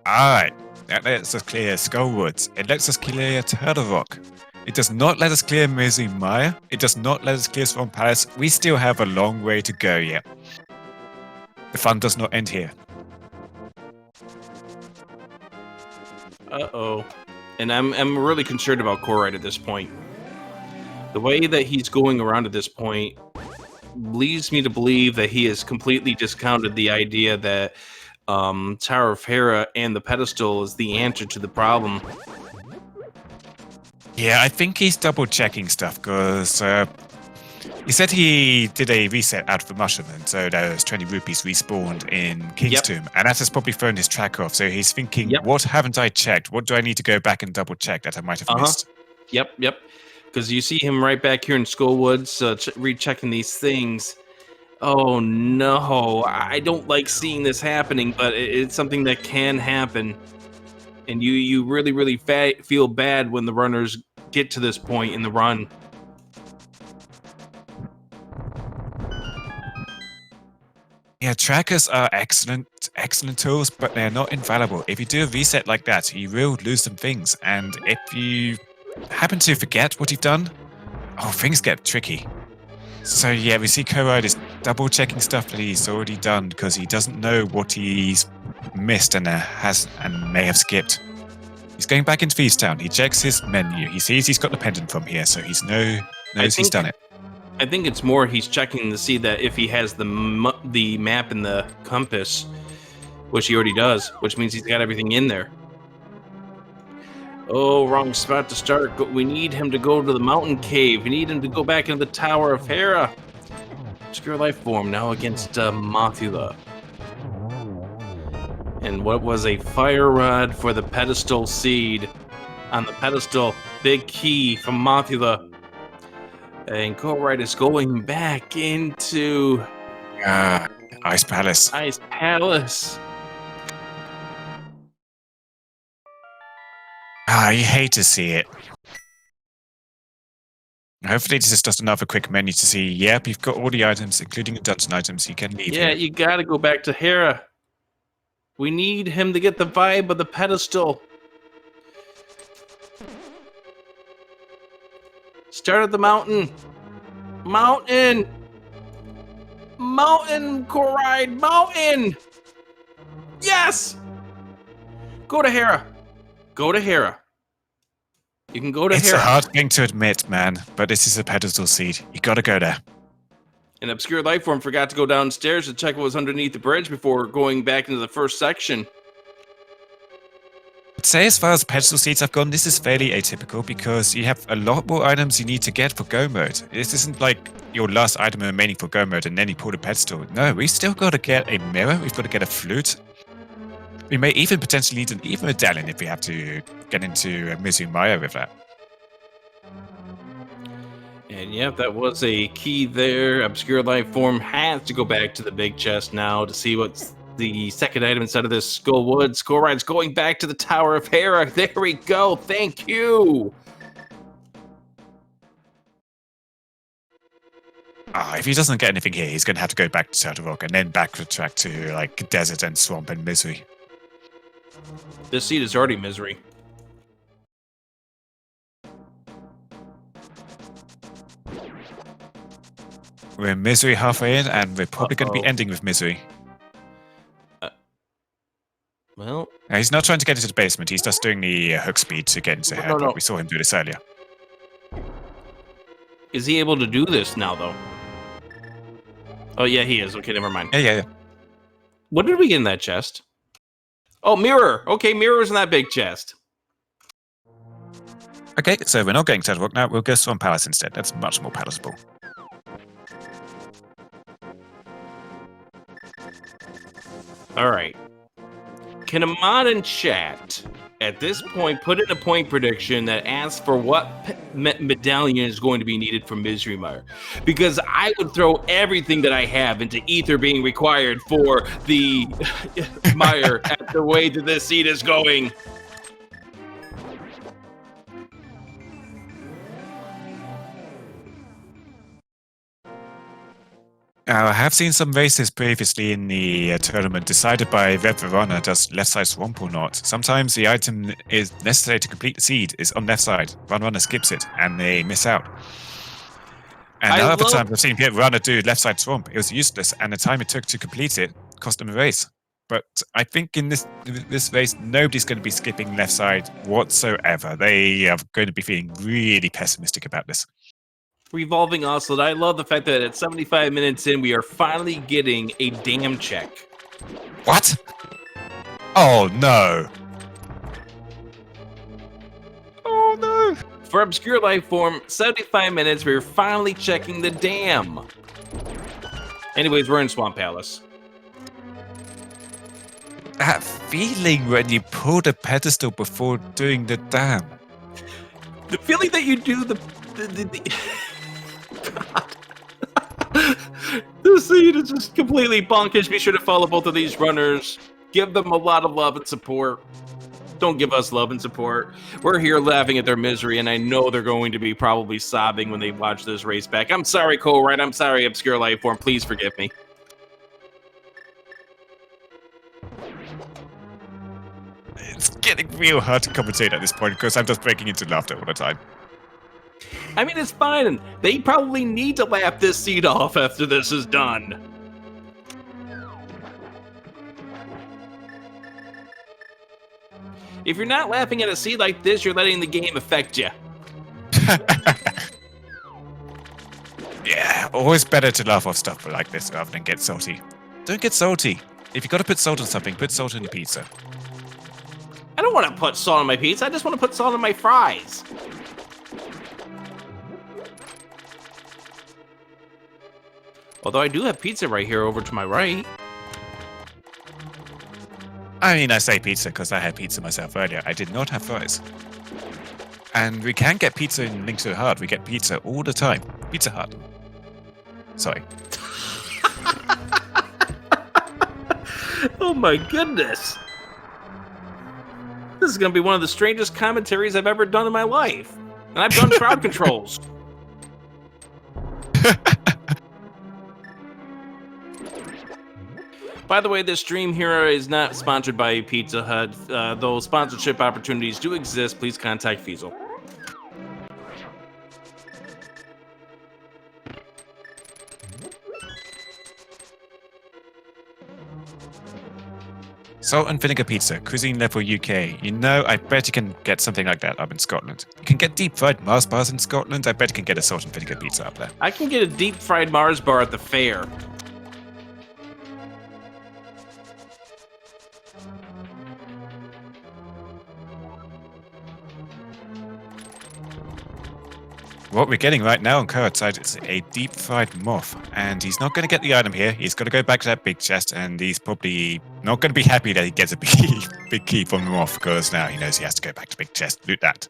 Alright, that lets us clear Skullwoods. It lets us clear Turtle Rock. It does not let us clear Mire. It does not let us clear Swan Palace. We still have a long way to go yet. The fun does not end here. Uh-oh. And I'm really concerned about Corride at this point. The way that he's going around at this point leads me to believe that he has completely discounted the idea that Tower of Hera and the pedestal is the answer to the problem. Yeah, I think he's double-checking stuff, because he said he did a reset out of the mushroom, and so those 20 rupees respawned in King's Tomb, and that has probably thrown his track off. So he's thinking, what haven't I checked? What do I need to go back and double-check that I might have missed? Yep. Because you see him right back here in Skullwoods, rechecking these things. Oh no, I don't like seeing this happening, but it's something that can happen. And you really feel bad when the runners get to this point in the run. Yeah, trackers are excellent tools, but they're not infallible. If you do a reset like that, you will lose some things. And if you happen to forget what you've done, things get tricky. So yeah, we see Corride is double-checking stuff that he's already done because he doesn't know what he's missed and may have skipped. He's going back into Thieves Town. He checks his menu. He sees he's got the pendant from here, so he's he's done it. I think it's more he's checking to see that if he has the map and the compass, which he already does, which means he's got everything in there. Oh, wrong spot to start. We need him to go to the mountain cave. We need him to go back into the Tower of Hera. Obscure Lifeform now against Mothula. And what was a fire rod for the pedestal seed? On the pedestal, big key from Mothula. And Corride is going back into Ice Palace. Ice Palace. You hate to see it. Hopefully this is just another quick menu to see, yep, you've got all the items, including the dungeon items, you can leave here. You gotta go back to Hera. We need him to get the vibe of the pedestal. Start at the mountain. Mountain, Corride, mountain. Yes. Go to Hera. Go to Hera. You can go to Hera. It's a hard thing to admit, man, but this is a pedestal seed. You gotta go there. And Obscure Lifeform forgot to go downstairs to check what was underneath the bridge before going back into the first section. I'd say as far as pedestal seeds have gone, this is fairly atypical because you have a lot more items you need to get for go mode. This isn't like your last item remaining for go mode and then you pull the pedestal. No, we still got to get a mirror. We've got to get a flute. We may even potentially need an even medallion if we have to get into a Misery Mire with that. And yep, that was a key there. Obscure Lifeform has to go back to the big chest now to see what's the second item inside of this Skull Woods. Corride's going back to the Tower of Hera. There we go. Thank you. If he doesn't get anything here, he's going to have to go back to Shadow Rock and then backtrack to like Desert and Swamp and Misery. This seed is already Misery. We're in Misery halfway in, and we're probably going to be ending with Misery. Well, he's not trying to get into the basement. He's just doing the hook speed to get into Head. No. We saw him do this earlier. Is he able to do this now, though? Oh, yeah, he is. Okay, never mind. Yeah. What did we get in that chest? Oh, mirror. Okay, mirror was in that big chest. Okay, so we're not going to Shadow Rock now. We'll go Swamp Palace instead. That's much more palatable. All right. Can a mod in chat at this point put in a point prediction that asks for what medallion is going to be needed for Misery Mire? Because I would throw everything that I have into Ether being required for the Mire at the way that this seed is going. I have seen some races previously in the tournament decided by whether runner does left side swamp or not. Sometimes the item is necessary to complete the seed is on left side. One runner skips it and they miss out. And other times I've seen runner do left side swamp. It was useless, and the time it took to complete it cost them a race. But I think in this race, nobody's going to be skipping left side whatsoever. They are going to be feeling really pessimistic about this. Revolving Oslet, I love the fact that at 75 minutes in, we are finally getting a dam check. What? Oh, no. Oh, no. For Obscure Lifeform, 75 minutes, we're finally checking the dam. Anyways, we're in Swamp Palace. That feeling when you pull the pedestal before doing the dam. The feeling that you do the God. This seed is just completely bonkers. Be sure to follow both of these runners. Give them a lot of love and support. Don't give us love and support. We're here laughing at their misery, and I know they're going to be probably sobbing when they watch this race back. I'm sorry, Corride. I'm sorry, Obscure Lifeform. Please forgive me. It's getting real hard to commentate at this point because I'm just breaking into laughter all the time. I mean, it's fine. They probably need to laugh this seed off after this is done. If you're not laughing at a seed like this, you're letting the game affect you. Yeah, always better to laugh off stuff like this rather than get salty. Don't get salty. If you got to put salt on something, put salt on your pizza. I don't want to put salt on my pizza. I just want to put salt on my fries. Although I do have pizza right here over to my right. I mean, I say pizza because I had pizza myself earlier. I did not have fries. And we can get pizza in Link to the Heart. We get pizza all the time. Pizza Hut. Sorry. Oh my goodness. This is going to be one of the strangest commentaries I've ever done in my life. And I've done crowd controls. By the way, this stream here is not sponsored by Pizza Hut. Though sponsorship opportunities do exist, please contact Fiesel. Salt and vinegar pizza, cuisine level UK. You know, I bet you can get something like that up in Scotland. You can get deep fried Mars bars in Scotland. I bet you can get a salt and vinegar pizza up there. I can get a deep fried Mars bar at the fair. what we're getting right now on Corride's side is a deep-fried moth, and he's not going to get the item here. He's got to go back to that big chest, and he's probably not going to be happy that he gets a big key from the moth, because now he knows he has to go back to big chest, loot that.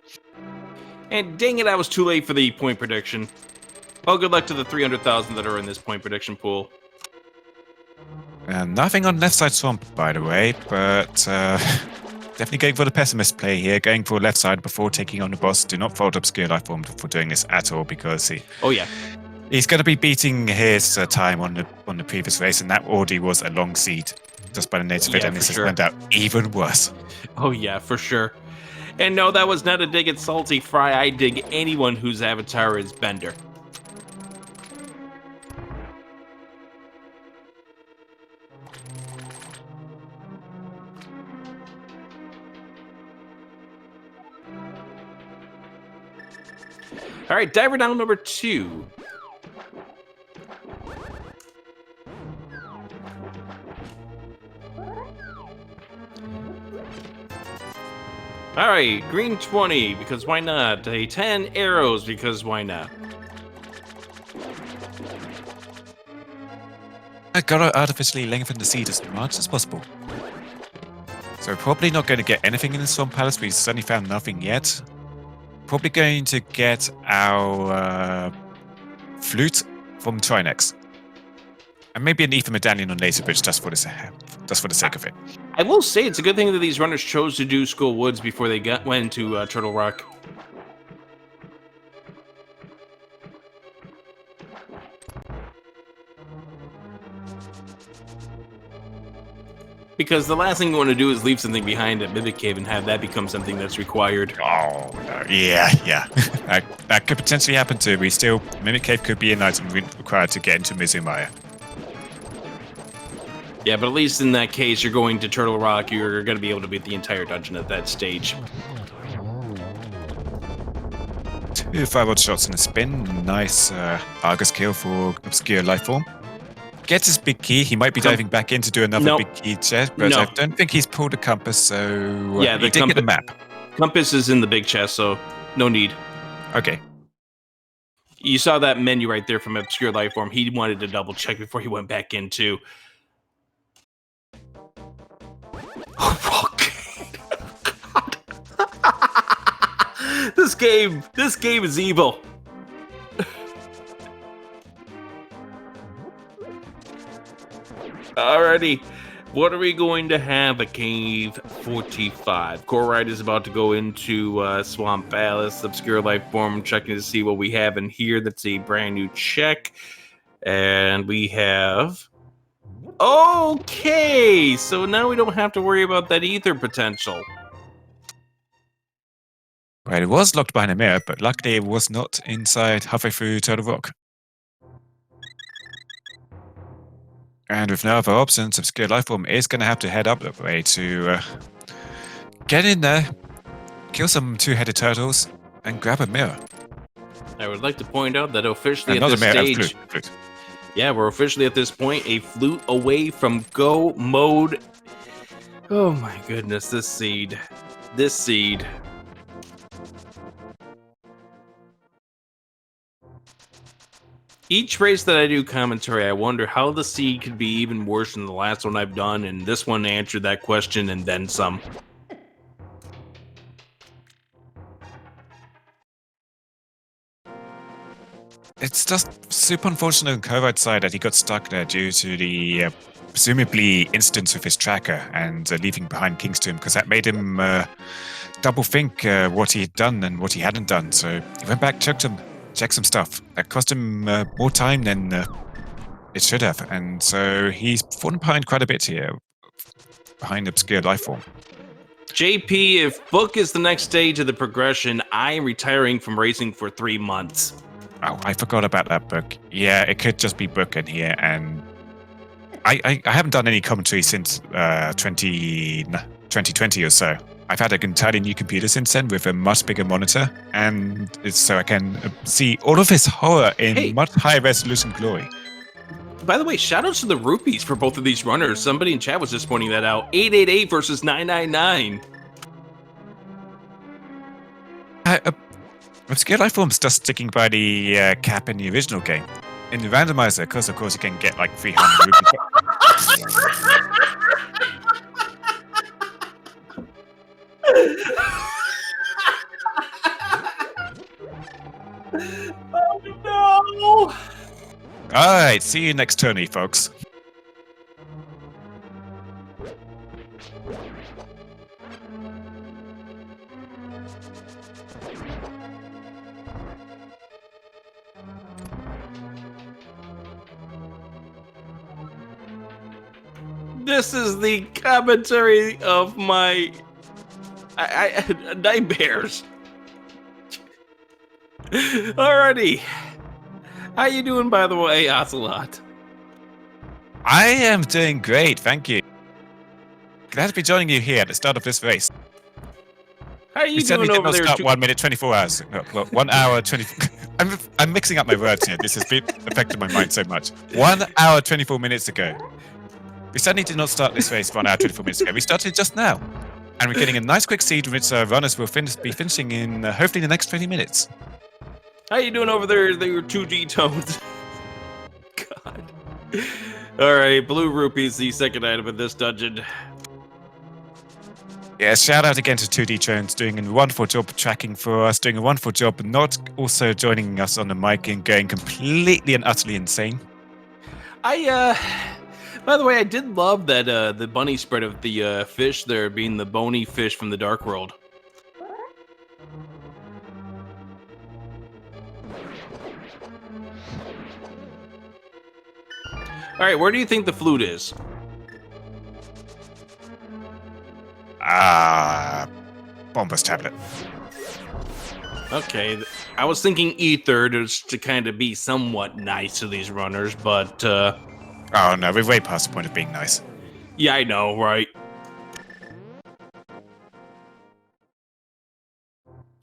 And dang it, I was too late for the point prediction. Well, good luck to the 300,000 that are in this point prediction pool. Nothing on left side swamp, by the way, but definitely going for the pessimist play here, going for left side before taking on the boss. Do not fault ObscureLifeForm for doing this at all, because he's going to be beating his time on the previous race, and that already was a long seed just by the nature of it, and this has turned out even worse. Oh yeah, for sure. And no, that was not a dig at Salty Fry. I dig anyone whose avatar is Bender. All right, diver down number 2. All right, green 20, because why not? A 10 arrows, because why not? I gotta artificially lengthen the seed as much as possible. So we're probably not going to get anything in the Swamp Palace. We've certainly found nothing yet. Probably going to get our flute from Trinex. And maybe an ether medallion on Laser Bridge just for the sake of it. I will say it's a good thing that these runners chose to do Skull Woods before they went to Turtle Rock. Because the last thing you want to do is leave something behind at Mimic Cave and have that become something that's required. Oh, no. Yeah. that could potentially happen too. Mimic Cave could be an item required to get into Mizumaya. Yeah, but at least in that case, you're going to Turtle Rock, you're going to be able to beat the entire dungeon at that stage. 2 5-rod shots in a spin. Nice Argus kill for ObscureLifeForm. Gets his big key. He might be diving back in to do another big key chest, but I don't think he's pulled a compass, so yeah, he did get the map. Compass is in the big chest, so no need. Okay. You saw that menu right there from ObscureLifeForm. He wanted to double check before he went back in too. Oh, God. This game is evil. Alrighty, what are we going to have at Cave 45? Corride is about to go into Swamp Palace, ObscureLifeForm, checking to see what we have in here. That's a brand new check. And we have... Okay, so now we don't have to worry about that ether potential. Right, it was locked behind a mirror, but luckily it was not inside halfway through Turtle Rock. And with no other options, ObscureLifeForm is going to have to head up that way to get in there, kill some 2-headed turtles, and grab a mirror. I would like to point out that officially Another at this mirror, stage... flute. Yeah, we're officially at this point a flute away from go mode. Oh my goodness, this seed. Each race that I do commentary, I wonder how the seed could be even worse than the last one I've done, and this one answered that question and then some. It's just super unfortunate on Corride's side that he got stuck there due to the presumably instance with his tracker and leaving behind King's Tomb, because that made him double think what he had done and what he hadn't done. So he went back, checked some stuff. That cost him more time than it should have, and so he's fallen behind quite a bit here, behind ObscureLifeForm. JP, if Book is the next stage of the progression, I am retiring from racing for 3 months. Oh, I forgot about that Book. Yeah, it could just be Book in here, and I haven't done any commentary since 2020 or so. I've had an entirely new computer since then with a much bigger monitor, and so I can see all of his horror in much higher resolution glory. By the way, shoutouts to the rupees for both of these runners. Somebody in chat was just pointing that out. 888 versus 999. Obscure Lifeform's just sticking by the cap in the original game. In the Randomizer, because of course you can get like 300 rupees. Oh Alright, see you next tourney, folks. no! This is the commentary of my nightmares. Alrighty. How you doing, by the way, Ocelot? I am doing great, thank you. Glad to be joining you here at the start of this race. How you We certainly doing did over not there? start 1 minute 24 hours. No, well, 1 hour 24. I'm mixing up my words here. This has affected my mind so much. 1 hour 24 minutes ago. We certainly did not start this race 1 hour 24 minutes ago. We started just now. And we're getting a nice quick seed which runners will be finishing in hopefully the next 20 minutes. How you doing over there? They were 2D tones. God. Alright, blue rupees, the second item in this dungeon. Yeah, shout out again to 2D Jones, doing a wonderful job tracking for us, doing a wonderful job not also joining us on the mic and going completely and utterly insane. By the way, I did love that the bunny spread of the fish there being the bony fish from the Dark World. Alright, where do you think the flute is? Bombus tablet. Okay, I was thinking ether just to kind of be somewhat nice to these runners, but Oh no, we're way past the point of being nice. yeah, I know, right?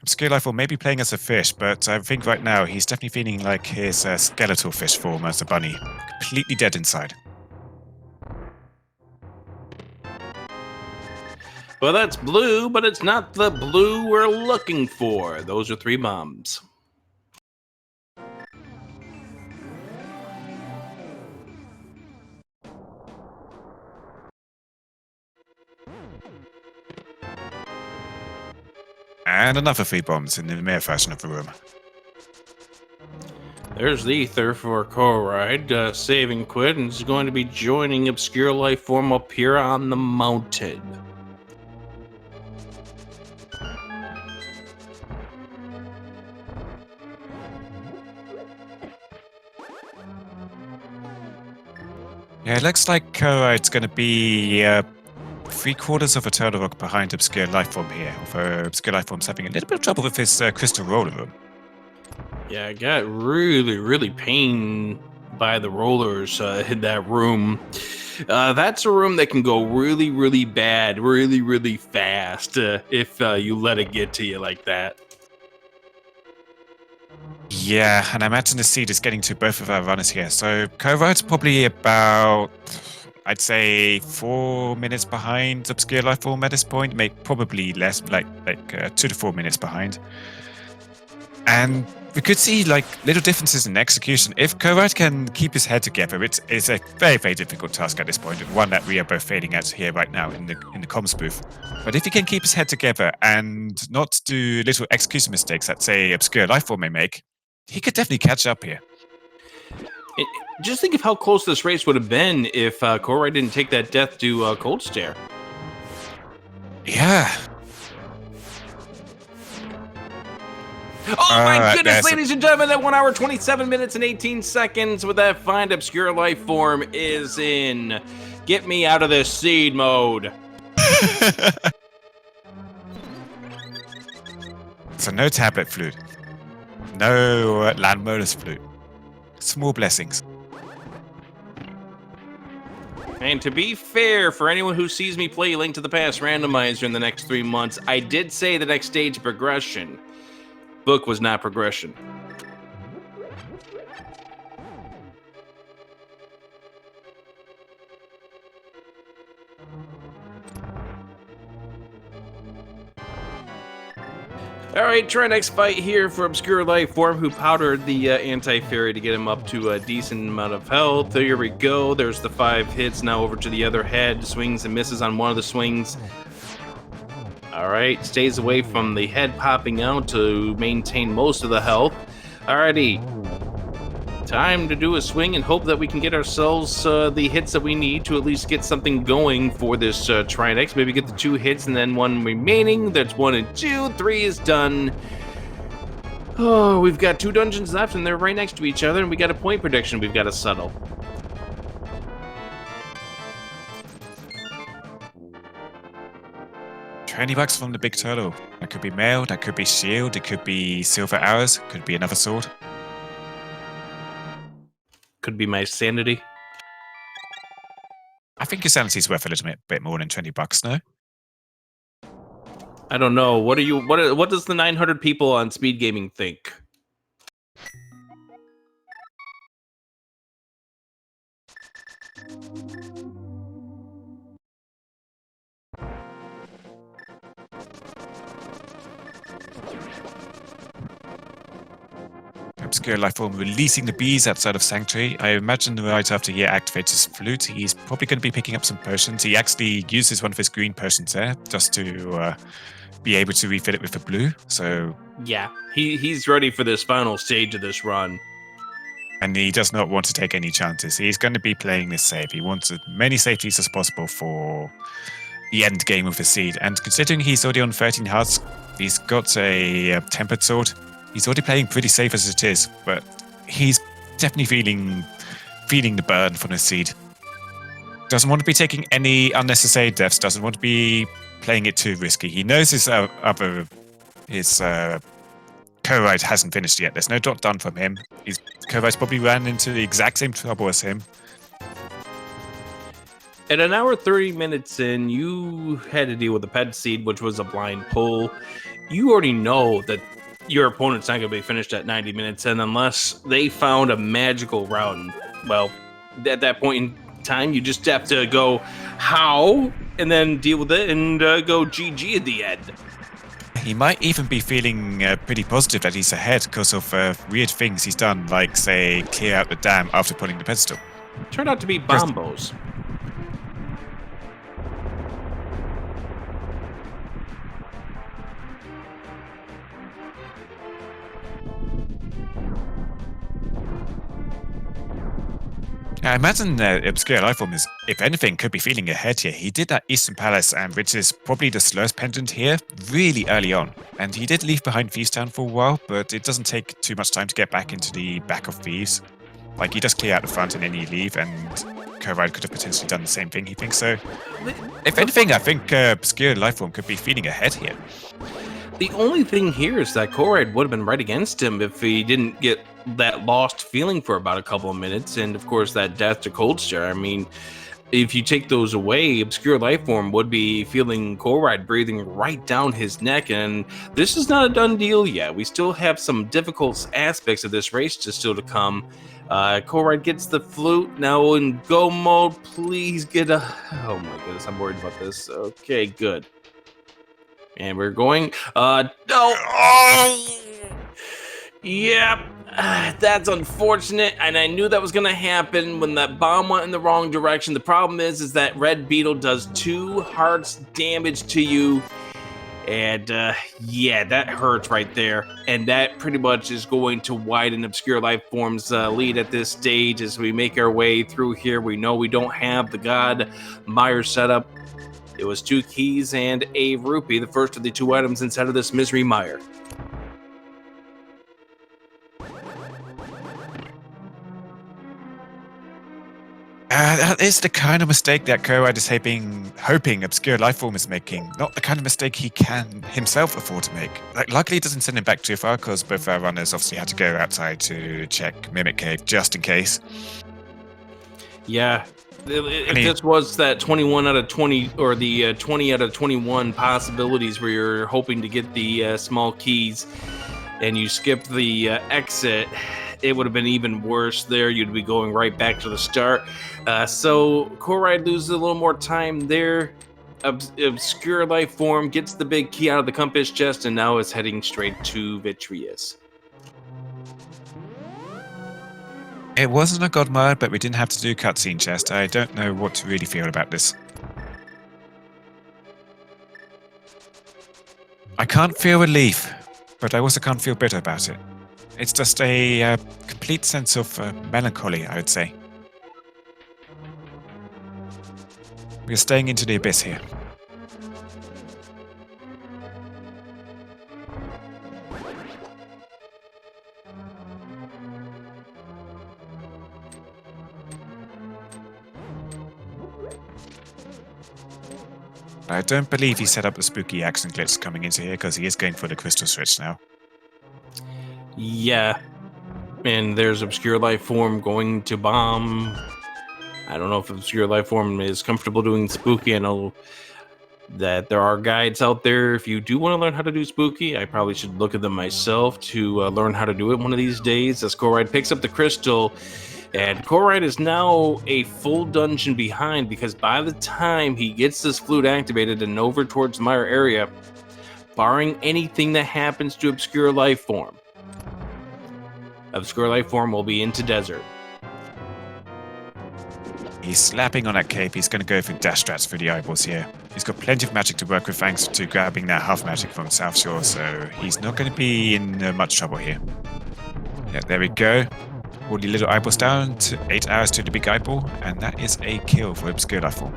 ObscureLifeForm may be playing as a fish, but I think right now he's definitely feeling like his skeletal fish form as a bunny. Completely dead inside. Well, that's blue, but it's not the blue we're looking for. Those are 3 bombs. And another 3 bombs in the mire version of the room. There's the ether for Corride, saving quit, and is going to be joining ObscureLifeForm up here on the mountain. Yeah, it looks like it's going to be 3/4 of a turtle rock behind ObscureLifeForm here. Although ObscureLifeForm's having a little bit of trouble with his crystal roller room. Yeah, I got really pained by the rollers in that room. That's a room that can go really bad, really fast if you let it get to you like that. Yeah, and I imagine the seed is getting to both of our runners here. So Corride's probably about, I'd say, 4 minutes behind ObscureLifeForm at this point. Probably less, like 2 to 4 minutes behind. And we could see like little differences in execution. If Corride can keep his head together, it's a very difficult task at this point, and one that we are both failing at here right now in the comms booth. But if he can keep his head together and not do little execution mistakes that, say, ObscureLifeForm may make, he could definitely catch up here. Just think of how close this race would have been if Corride didn't take that death to Cold Stare. Yeah. Oh my goodness, ladies and gentlemen, that 1 hour, 27 minutes, and 18 seconds with that find ObscureLifeForm is in. Get me out of this seed mode. So no tablet flute. No land modus flute. Small blessings. And to be fair, for anyone who sees me play Link to the Past Randomizer in the next 3 months, I did say the next stage progression. Book was not progression. All right, try next fight here for ObscureLifeForm, who powdered the anti-fairy to get him up to a decent amount of health. Here we go. There's the 5 hits. Now over to the other head. Swings and misses on one of the swings. All right, stays away from the head popping out to maintain most of the health. Alrighty, time to do a swing and hope that we can get ourselves the hits that we need to at least get something going for this Trinex. Maybe get the 2 hits and then 1 remaining. That's 1 and 2. 3 is done. Oh, we've got 2 dungeons left and they're right next to each other, and we got a point prediction we've got to settle. $20 from the big turtle. That could be mail, that could be shield, it could be silver arrows, could be another sword. Could be my sanity. I think your sanity's worth a little bit more than $20 now. I don't know. What does the 900 people on SpeedGaming think? ObscureLifeForm releasing the bees outside of Sanctuary. I imagine right after he activates his flute, he's probably going to be picking up some potions. He actually uses one of his green potions there just to be able to refill it with the blue. So yeah, he's ready for this final stage of this run. And he does not want to take any chances. He's going to be playing this safe. He wants as many safeties as possible for the end game of the seed. And considering he's already on 13 hearts, he's got a tempered sword. He's already playing pretty safe as it is, but he's definitely feeling the burn from his seed. Doesn't want to be taking any unnecessary deaths. Doesn't want to be playing it too risky. He knows his Corride hasn't finished yet. There's no dot done from him. Corride's probably ran into the exact same trouble as him. At an hour 30 minutes in, you had to deal with the pet seed, which was a blind pull. You already know that your opponent's not going to be finished at 90 minutes, and unless they found a magical route, and, well, at that point in time, you just have to go how, and then deal with it, and go GG at the end. He might even be feeling pretty positive that he's ahead because of weird things he's done, like, say, clear out the dam after pulling the pedestal. Turned out to be bombos. I imagine ObscureLifeForm is, if anything, could be feeling ahead here. He did that Eastern Palace, and which is probably the slowest pendant here, really early on. And he did leave behind Thieves Town for a while, but it doesn't take too much time to get back into the back of Thieves. Like, he does clear out the front and then you leave, and Corride could have potentially done the same thing, he thinks so. If anything, I think ObscureLifeForm could be feeling ahead here. The only thing here is that Corride would have been right against him if he didn't get that lost feeling for about a couple of minutes, and of course that death to cold stare. I mean, if you take those away, ObscureLifeForm would be feeling Corride breathing right down his neck, and this is not a done deal yet. We still have some difficult aspects of this race still to come. Corride gets the flute now in go mode. Please get a... Oh my goodness, I'm worried about this. Okay, good. And we're going... No! Oh! Yep. That's unfortunate, and I knew that was going to happen when that bomb went in the wrong direction. The problem is that Red Beetle does 2 hearts damage to you, and yeah, that hurts right there. And that pretty much is going to widen ObscureLifeForm's lead at this stage as we make our way through here. We know we don't have the God Mire setup. It was 2 keys and a rupee, the first of the 2 items inside of this Misery Mire. That is the kind of mistake that Corride is hoping ObscureLifeForm is making. Not the kind of mistake he can himself afford to make. Like, luckily it doesn't send him back too far, because both our runners obviously had to go outside to check Mimic Cave just in case. Yeah. If this was that 21 out of 20, or the 20 out of 21 possibilities where you're hoping to get the small keys and you skip the exit, it would have been even worse there. You'd be going right back to the start. So Corride loses a little more time there. Obscure Life Form gets the big key out of the compass chest and now is heading straight to Vitreous. It wasn't a god mode, but we didn't have to do cutscene chest. I don't know what to really feel about this. I can't feel relief, but I also can't feel bitter about it. It's just a complete sense of melancholy, I would say. We're staying into the abyss here. I don't believe he set up the spooky action glitch coming into here because he is going for the crystal switch now. Yeah. And there's Obscure Life Form going to bomb. I don't know if Obscure Life Form is comfortable doing spooky. I know that there are guides out there. If you do want to learn how to do spooky, I probably should look at them myself to learn how to do it one of these days. As Corride picks up the crystal, and Corride is now a full dungeon behind because by the time he gets this flute activated and over towards the mire area, barring anything that happens to Obscure Life Form, Obscure Life Form will be into desert. He's slapping on that cape. He's going to go for dash strats for the eyeballs here. He's got plenty of magic to work with thanks to grabbing that half magic from South Shore, so he's not going to be in much trouble here. Yeah, there we go. All the little eyeballs down, to 8 hours to the big eyeball, and that is a kill for Obscure Life Form.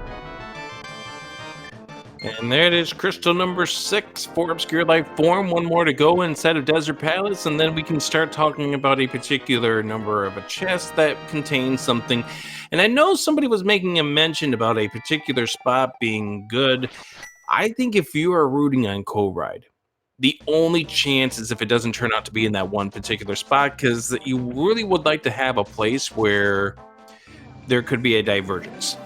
And there it is, crystal number 6 for Obscure Life Form. One more to go inside of Desert Palace, and then we can start talking about a particular number of a chest that contains something. And I know somebody was making a mention about a particular spot being good. I think if you are rooting on Corride, the only chance is if it doesn't turn out to be in that one particular spot, because you really would like to have a place where there could be a divergence.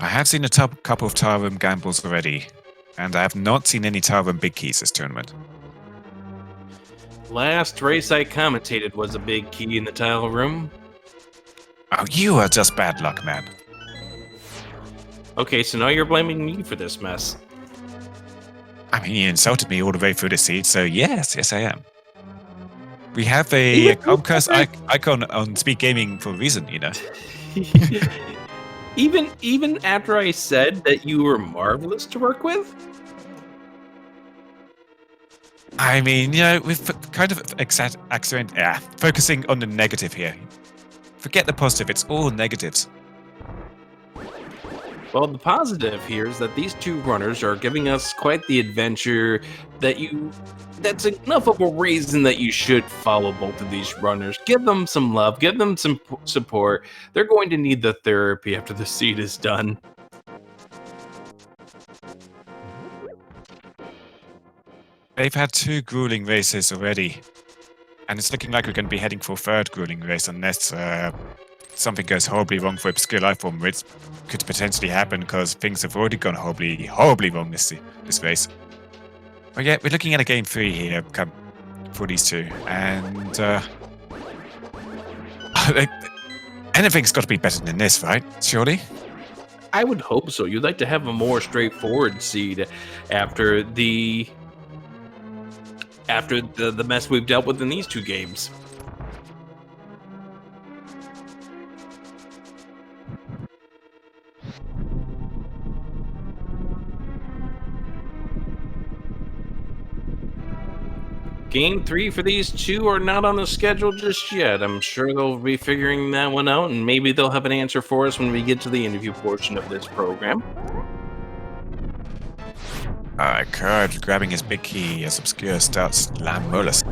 I have seen a couple of tile room gambles already, and I have not seen any tile room big keys this tournament. Last race I commentated was a big key in the tile room. Oh, you are just bad luck, man. Okay, so now you're blaming me for this mess. I mean, you insulted me all the way through the seed, so yes I am. We have a Comcast icon on SpeedGaming for a reason, you know. Even after I said that you were marvelous to work with? I mean, you know, we're kind of focusing on the negative here. Forget the positive, it's all negatives. Well, the positive here is that these two runners are giving us quite the adventure that's enough of a reason that you should follow both of these runners. Give them some love, give them some support. They're going to need the therapy after the seed is done. They've had 2 grueling races already, and it's looking like we're going to be heading for a 3rd grueling race unless something goes horribly wrong for Obscure Life Form, which could potentially happen because things have already gone horribly wrong this race. But yeah, we're looking at a game 3 here for these two, and anything's got to be better than this, right? Surely? I would hope so. You'd like to have a more straightforward seed after the mess we've dealt with in these 2 games. Game 3 for these 2 are not on the schedule just yet. I'm sure they'll be figuring that one out, and maybe they'll have an answer for us when we get to the interview portion of this program. Corride grabbing his big key as Obscure starts Lamolus.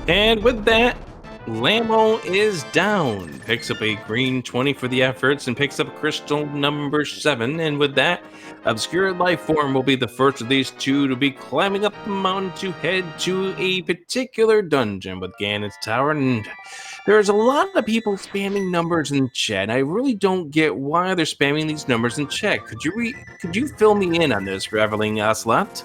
And with that, Lamo is down. Picks up a green 20 for the efforts and picks up crystal number 7. And with that, Obscure Life Form will be the first of these 2 to be climbing up the mountain to head to a particular dungeon with Ganon's Tower. And there's a lot of people spamming numbers in chat, and I really don't get why they're spamming these numbers in chat. Could you fill me in on this, Reveling Ocelot?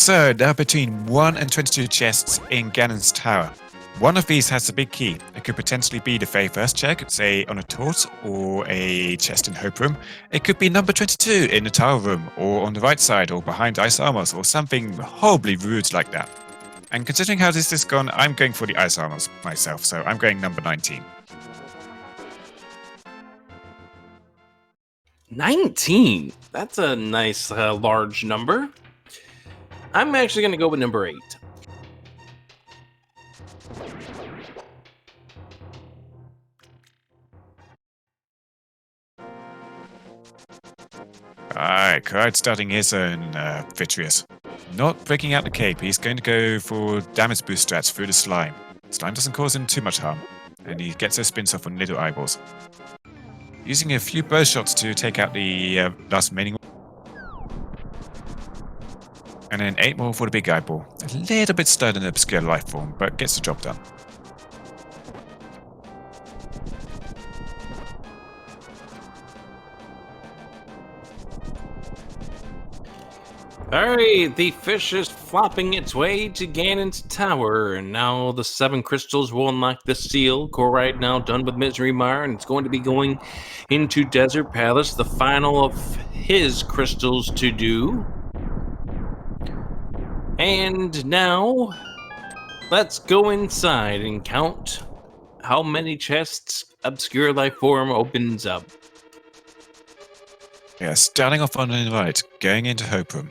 So, there are between 1 and 22 chests in Ganon's tower. One of these has a big key. It could potentially be the very first check, say on a torch or a chest in Hope Room. It could be number 22 in the tower room, or on the right side, or behind ice armors, or something horribly rude like that. And considering how this has gone, I'm going for the ice armors myself, so I'm going number 19. 19. That's a nice large number. I'm actually going to go with number 8. Alright, Corride starting his own Vitreous. Not breaking out the cape, he's going to go for damage boost strats through the slime. Slime doesn't cause him too much harm, and he gets those spins off on little eyeballs. Using a few bow shots to take out the last remaining one. And then 8 more for the big eyeball. A little bit slower than ObscureLifeForm, but gets the job done. Alright, the fish is flopping its way to Ganon's tower, and now the 7 crystals will unlock the seal. Corride now done with Misery Mire, and it's going to be going into Desert Palace, the final of his crystals to do. And now, let's go inside and count how many chests ObscureLifeForm opens up. Yeah, starting off on the right, going into Hope Room.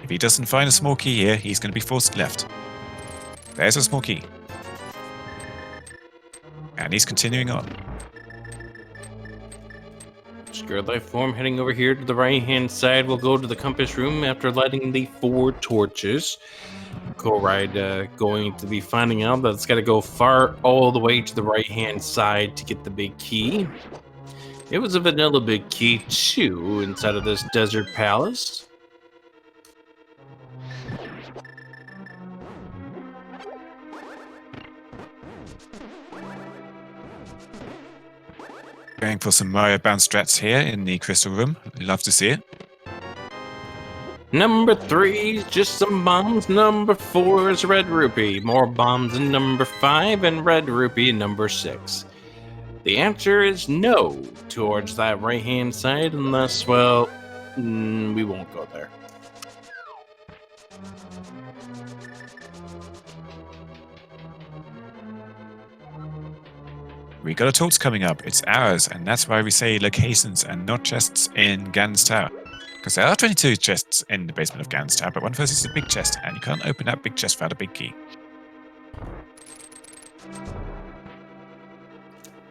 If he doesn't find a small key here, he's going to be forced left. There's a small key. And he's continuing on. ObscureLifeForm heading over here to the right-hand side. We'll go to the compass room after lighting the 4 torches. Corride going to be finding out that it's got to go far all the way to the right-hand side to get the big key. It was a vanilla big key too inside of this Desert Palace. Going for some Mario bounce strats here in the crystal room. Love to see it. Number 3 is just some bombs. Number 4 is red rupee. More bombs in number 5 and red rupee in number 6. The answer is no towards that right-hand side unless, well, we won't go there. We got a torch coming up. It's ours, and that's why we say locations and not chests in Ganon's tower. Because there are 22 chests in the basement of Ganon's tower, but one of those is a big chest, and you can't open that big chest without a big key.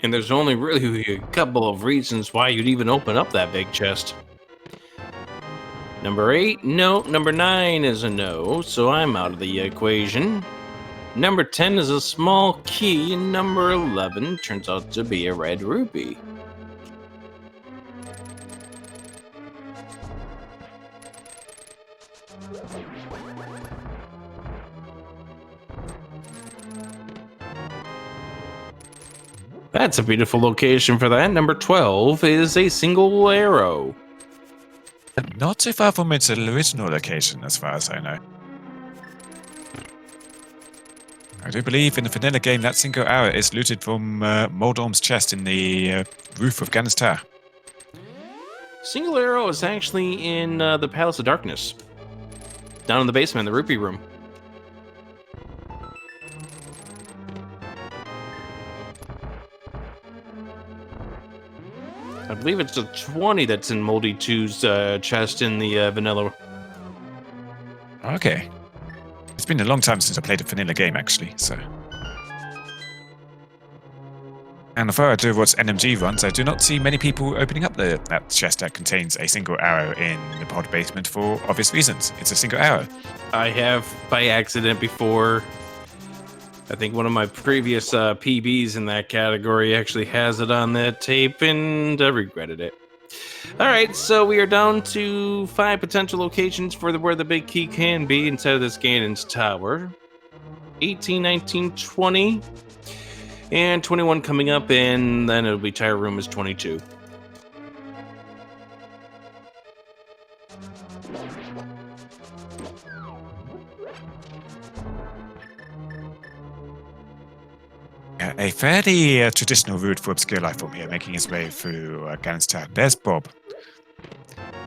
And there's only really a couple of reasons why you'd even open up that big chest. Number 8, no. Number 9 is a no, so I'm out of the equation. Number 10 is a small key, and number 11 turns out to be a red rupee. That's a beautiful location for that. Number 12 is a single arrow. Not too far from its original location, as far as I know. I do believe in the vanilla game that single arrow is looted from Moldorm's chest in the roof of Ganon's tower. Single arrow is actually in the Palace of Darkness. Down in the basement, in the rupee room. I believe it's the 20 that's in Moldy 2's chest in the vanilla. Okay. It's been a long time since I played a vanilla game, actually, so... And before I do watch NMG runs, I do not see many people opening up that chest that contains a single arrow in the pod basement for obvious reasons. It's a single arrow. I have, by accident before. I think one of my previous PBs in that category actually has it on that tape, and I regretted it. Alright, so we are down to 5 potential locations for where the big key can be inside of this Ganon's tower. 18, 19, 20, and 21 coming up, and then it'll be tire room is 22. A fairly traditional route for Obscure Lifeform here, making his way through Ganon's Tower. There's Bob.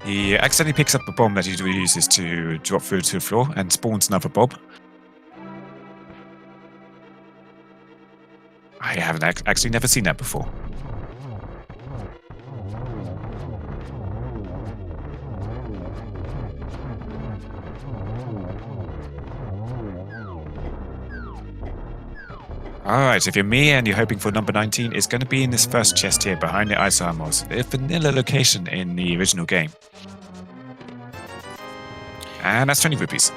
He accidentally picks up a bomb that he uses to drop through to the floor and spawns another Bob. I haven't actually never seen that before. Alright, if you're me and you're hoping for number 19, it's going to be in this first chest here behind the ice armors, the vanilla location in the original game. And that's 20 rupees.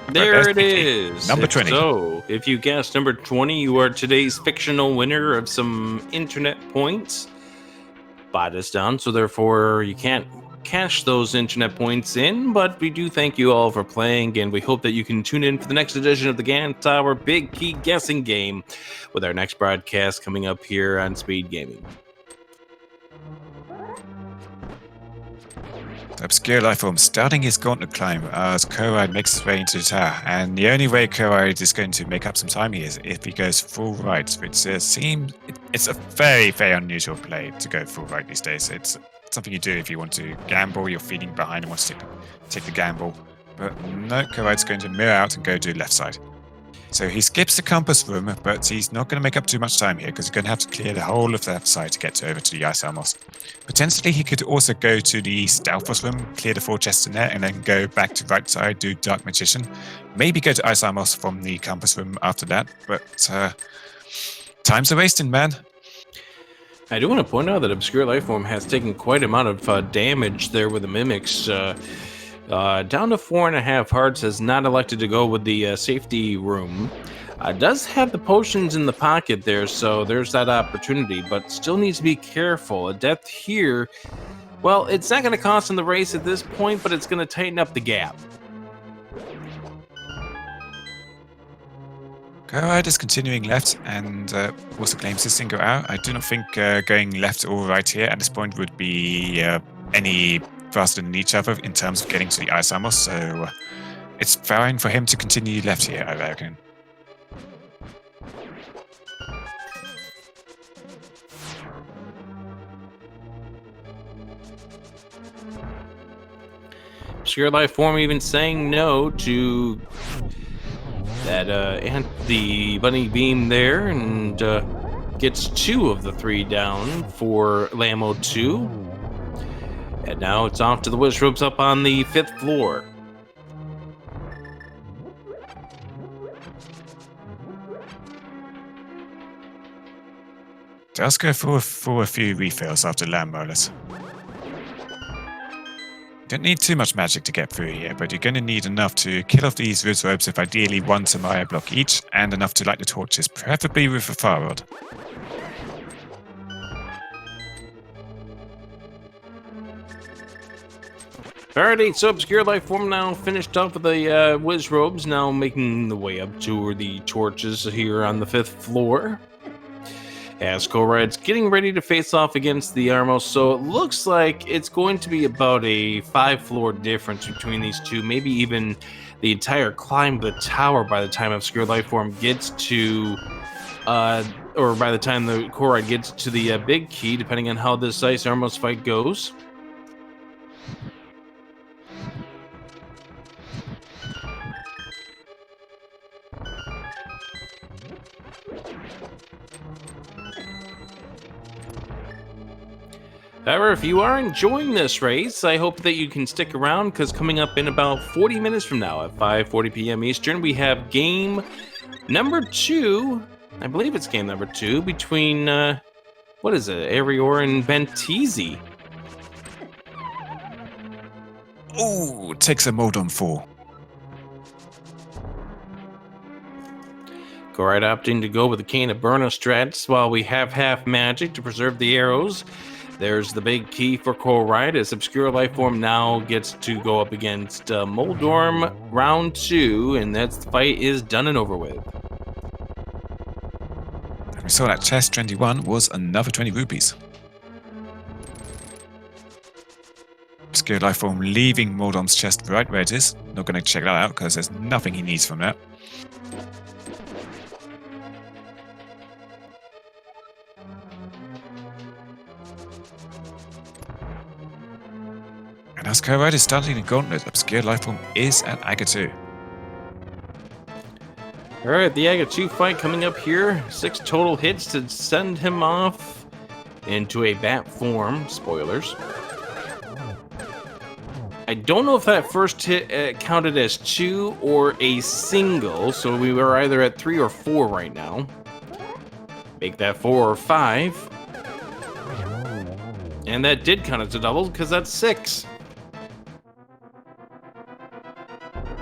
There it is. Number 20. So, if you guessed number 20, you are today's fictional winner of some internet points. Bot is down, so therefore you can't cash those internet points in, but we do thank you all for playing, and we hope that you can tune in for the next edition of the Ganon Tower Big Key Guessing Game with our next broadcast coming up here on SpeedGaming. Obscure Lifeform starting his gauntlet climb as Corride makes his way into the tower, and the only way Corride is going to make up some time here is if he goes full right, which seems it's a very, very unusual play to go full right these days. It's something you do if you want to gamble, you're feeding behind and want to take the gamble. But no, Corride's going to mirror out and go to the left side. So he skips the compass room, but he's not going to make up too much time here because he's going to have to clear the whole of the left side to get over to the ice armors. Potentially he could also go to the Stealthos room, clear the 4 chests in there, and then go back to right side, do Dark Magician. Maybe go to ice armors from the compass room after that, but time's a wasting, man. I do want to point out that Obscure Lifeform has taken quite an amount of damage there with the mimics. Down to 4.5 hearts, has not elected to go with the safety room. Does have the potions in the pocket there, so there's that opportunity, but still needs to be careful. A death here, well, it's not going to cost him the race at this point, but it's going to tighten up the gap. Corride is continuing left and also claims his single out. I do not think going left or right here at this point would be any faster than each other in terms of getting to the ice armor, so it's fine for him to continue left here, I reckon. Obscure Lifeform even saying no to that and the bunny beam there, and gets 2 of the 3 down for Lamo 2. And now it's off to the wish ropes up on the 5th floor. Just go for a few refills after land molars. Don't need too much magic to get through here, but you're going to need enough to kill off these Riz ropes with ideally 1 Samaya block each, and enough to light the torches, preferably with a fire rod. Alrighty, so Obscure Lifeform now finished up with the Wiz Robes, now making the way up to the torches here on the 5th floor. As Corride's getting ready to face off against the Armos, so it looks like it's going to be about a 5-floor difference between these two, maybe even the entire climb of the tower by the time Obscure Lifeform gets to, or by the time the Corride gets to the big key, depending on how this Ice Armos fight goes. However, if you are enjoying this race, I hope that you can stick around, because coming up in about 40 minutes from now at 5:40 p.m. Eastern, we have game number 2. I believe it's game number 2 between, what is it, Arior and Bentizi. Ooh, takes a mode on 4. Corride opting to go with the Cane of Burna strats while we have half magic to preserve the arrows. There's the big key for Corride as Obscure Lifeform now gets to go up against Moldorm round 2, and that fight is done and over with. And we saw that chest 21 was another 20 rupees. Obscure Lifeform leaving Moldorm's chest right where it is. Not going to check that out because there's nothing he needs from that. And as Corride is starting the gauntlet, Obscure Lifeform is at Aga 2. Alright, the Aga 2 fight coming up here. 6 total hits to send him off into a bat form. Spoilers. I don't know if that first hit counted as 2 or a single, so we were either at 3 or 4 right now. Make that 4 or 5. And that did count as a double, because that's 6.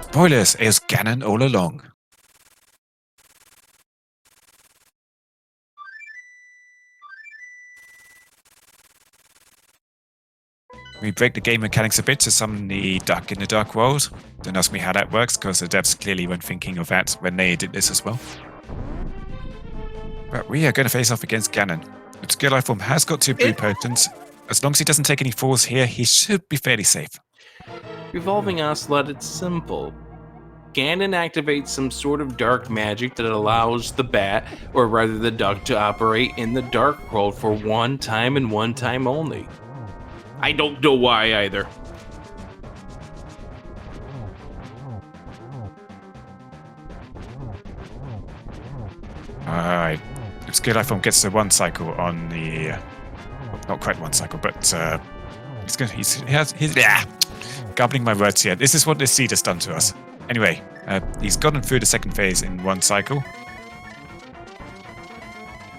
Spoilers, it was Ganon all along. We break the game mechanics a bit to summon the duck in the dark world. Don't ask me how that works, because the devs clearly weren't thinking of that when they did this as well. But we are going to face off against Ganon. Obscure Lifeform has got 2 blue potions. As long as he doesn't take any falls here, he should be fairly safe. Revolving Ocelot, it's simple. Ganon activates some sort of dark magic that allows the bat, or rather the duck, to operate in the dark world for one time and one time only. I don't know why either. Alright. Obscure Lifeform gets the 1 cycle on the... not quite 1 cycle, but gobbling my words here. This is what this seed has done to us. Anyway, he's gotten through the 2nd phase in 1 cycle.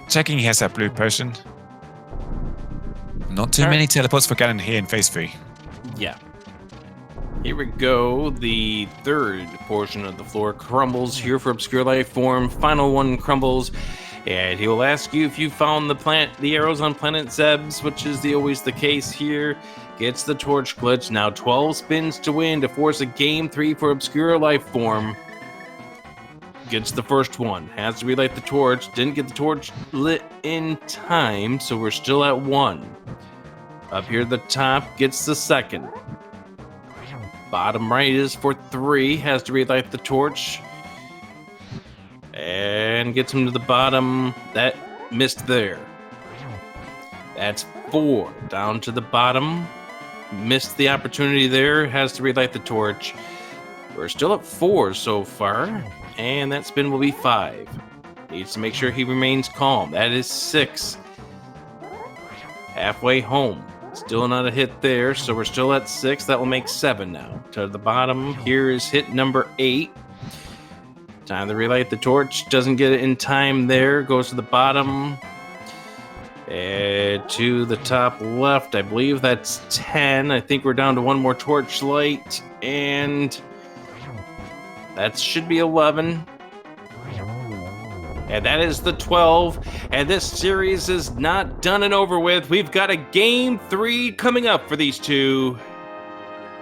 Checking he has that blue potion. Not too many teleports for Ganon here in phase 3. Yeah. Here we go. The 3rd portion of the floor crumbles here for Obscure Lifeform. Final one crumbles. And he will ask you if you found the arrows on planet Zebs, which is always the case here. Gets the torch glitch. Now 12 spins to win to force a game 3 for Obscure Lifeform. Gets the first one. Has to relight the torch. Didn't get the torch lit in time, so we're still at 1. Up here at the top, gets the 2nd. Bottom right is for 3. Has to relight the torch. And gets him to the bottom. That missed there. That's 4. Down to the bottom. Missed the opportunity there. Has to relight the torch. We're still at 4 so far. And that spin will be 5. Needs to make sure he remains calm. That is 6. Halfway home. Still not a hit there, so we're still at 6. That will make 7 now. To the bottom, here is hit number 8. Time to relight the torch. Doesn't get it in time there. Goes to the bottom. And to the top left, I believe that's 10. I think we're down to 1 more torch light. And that should be 11. And that is the 12. And this series is not done and over with. We've got a game 3 coming up for these two.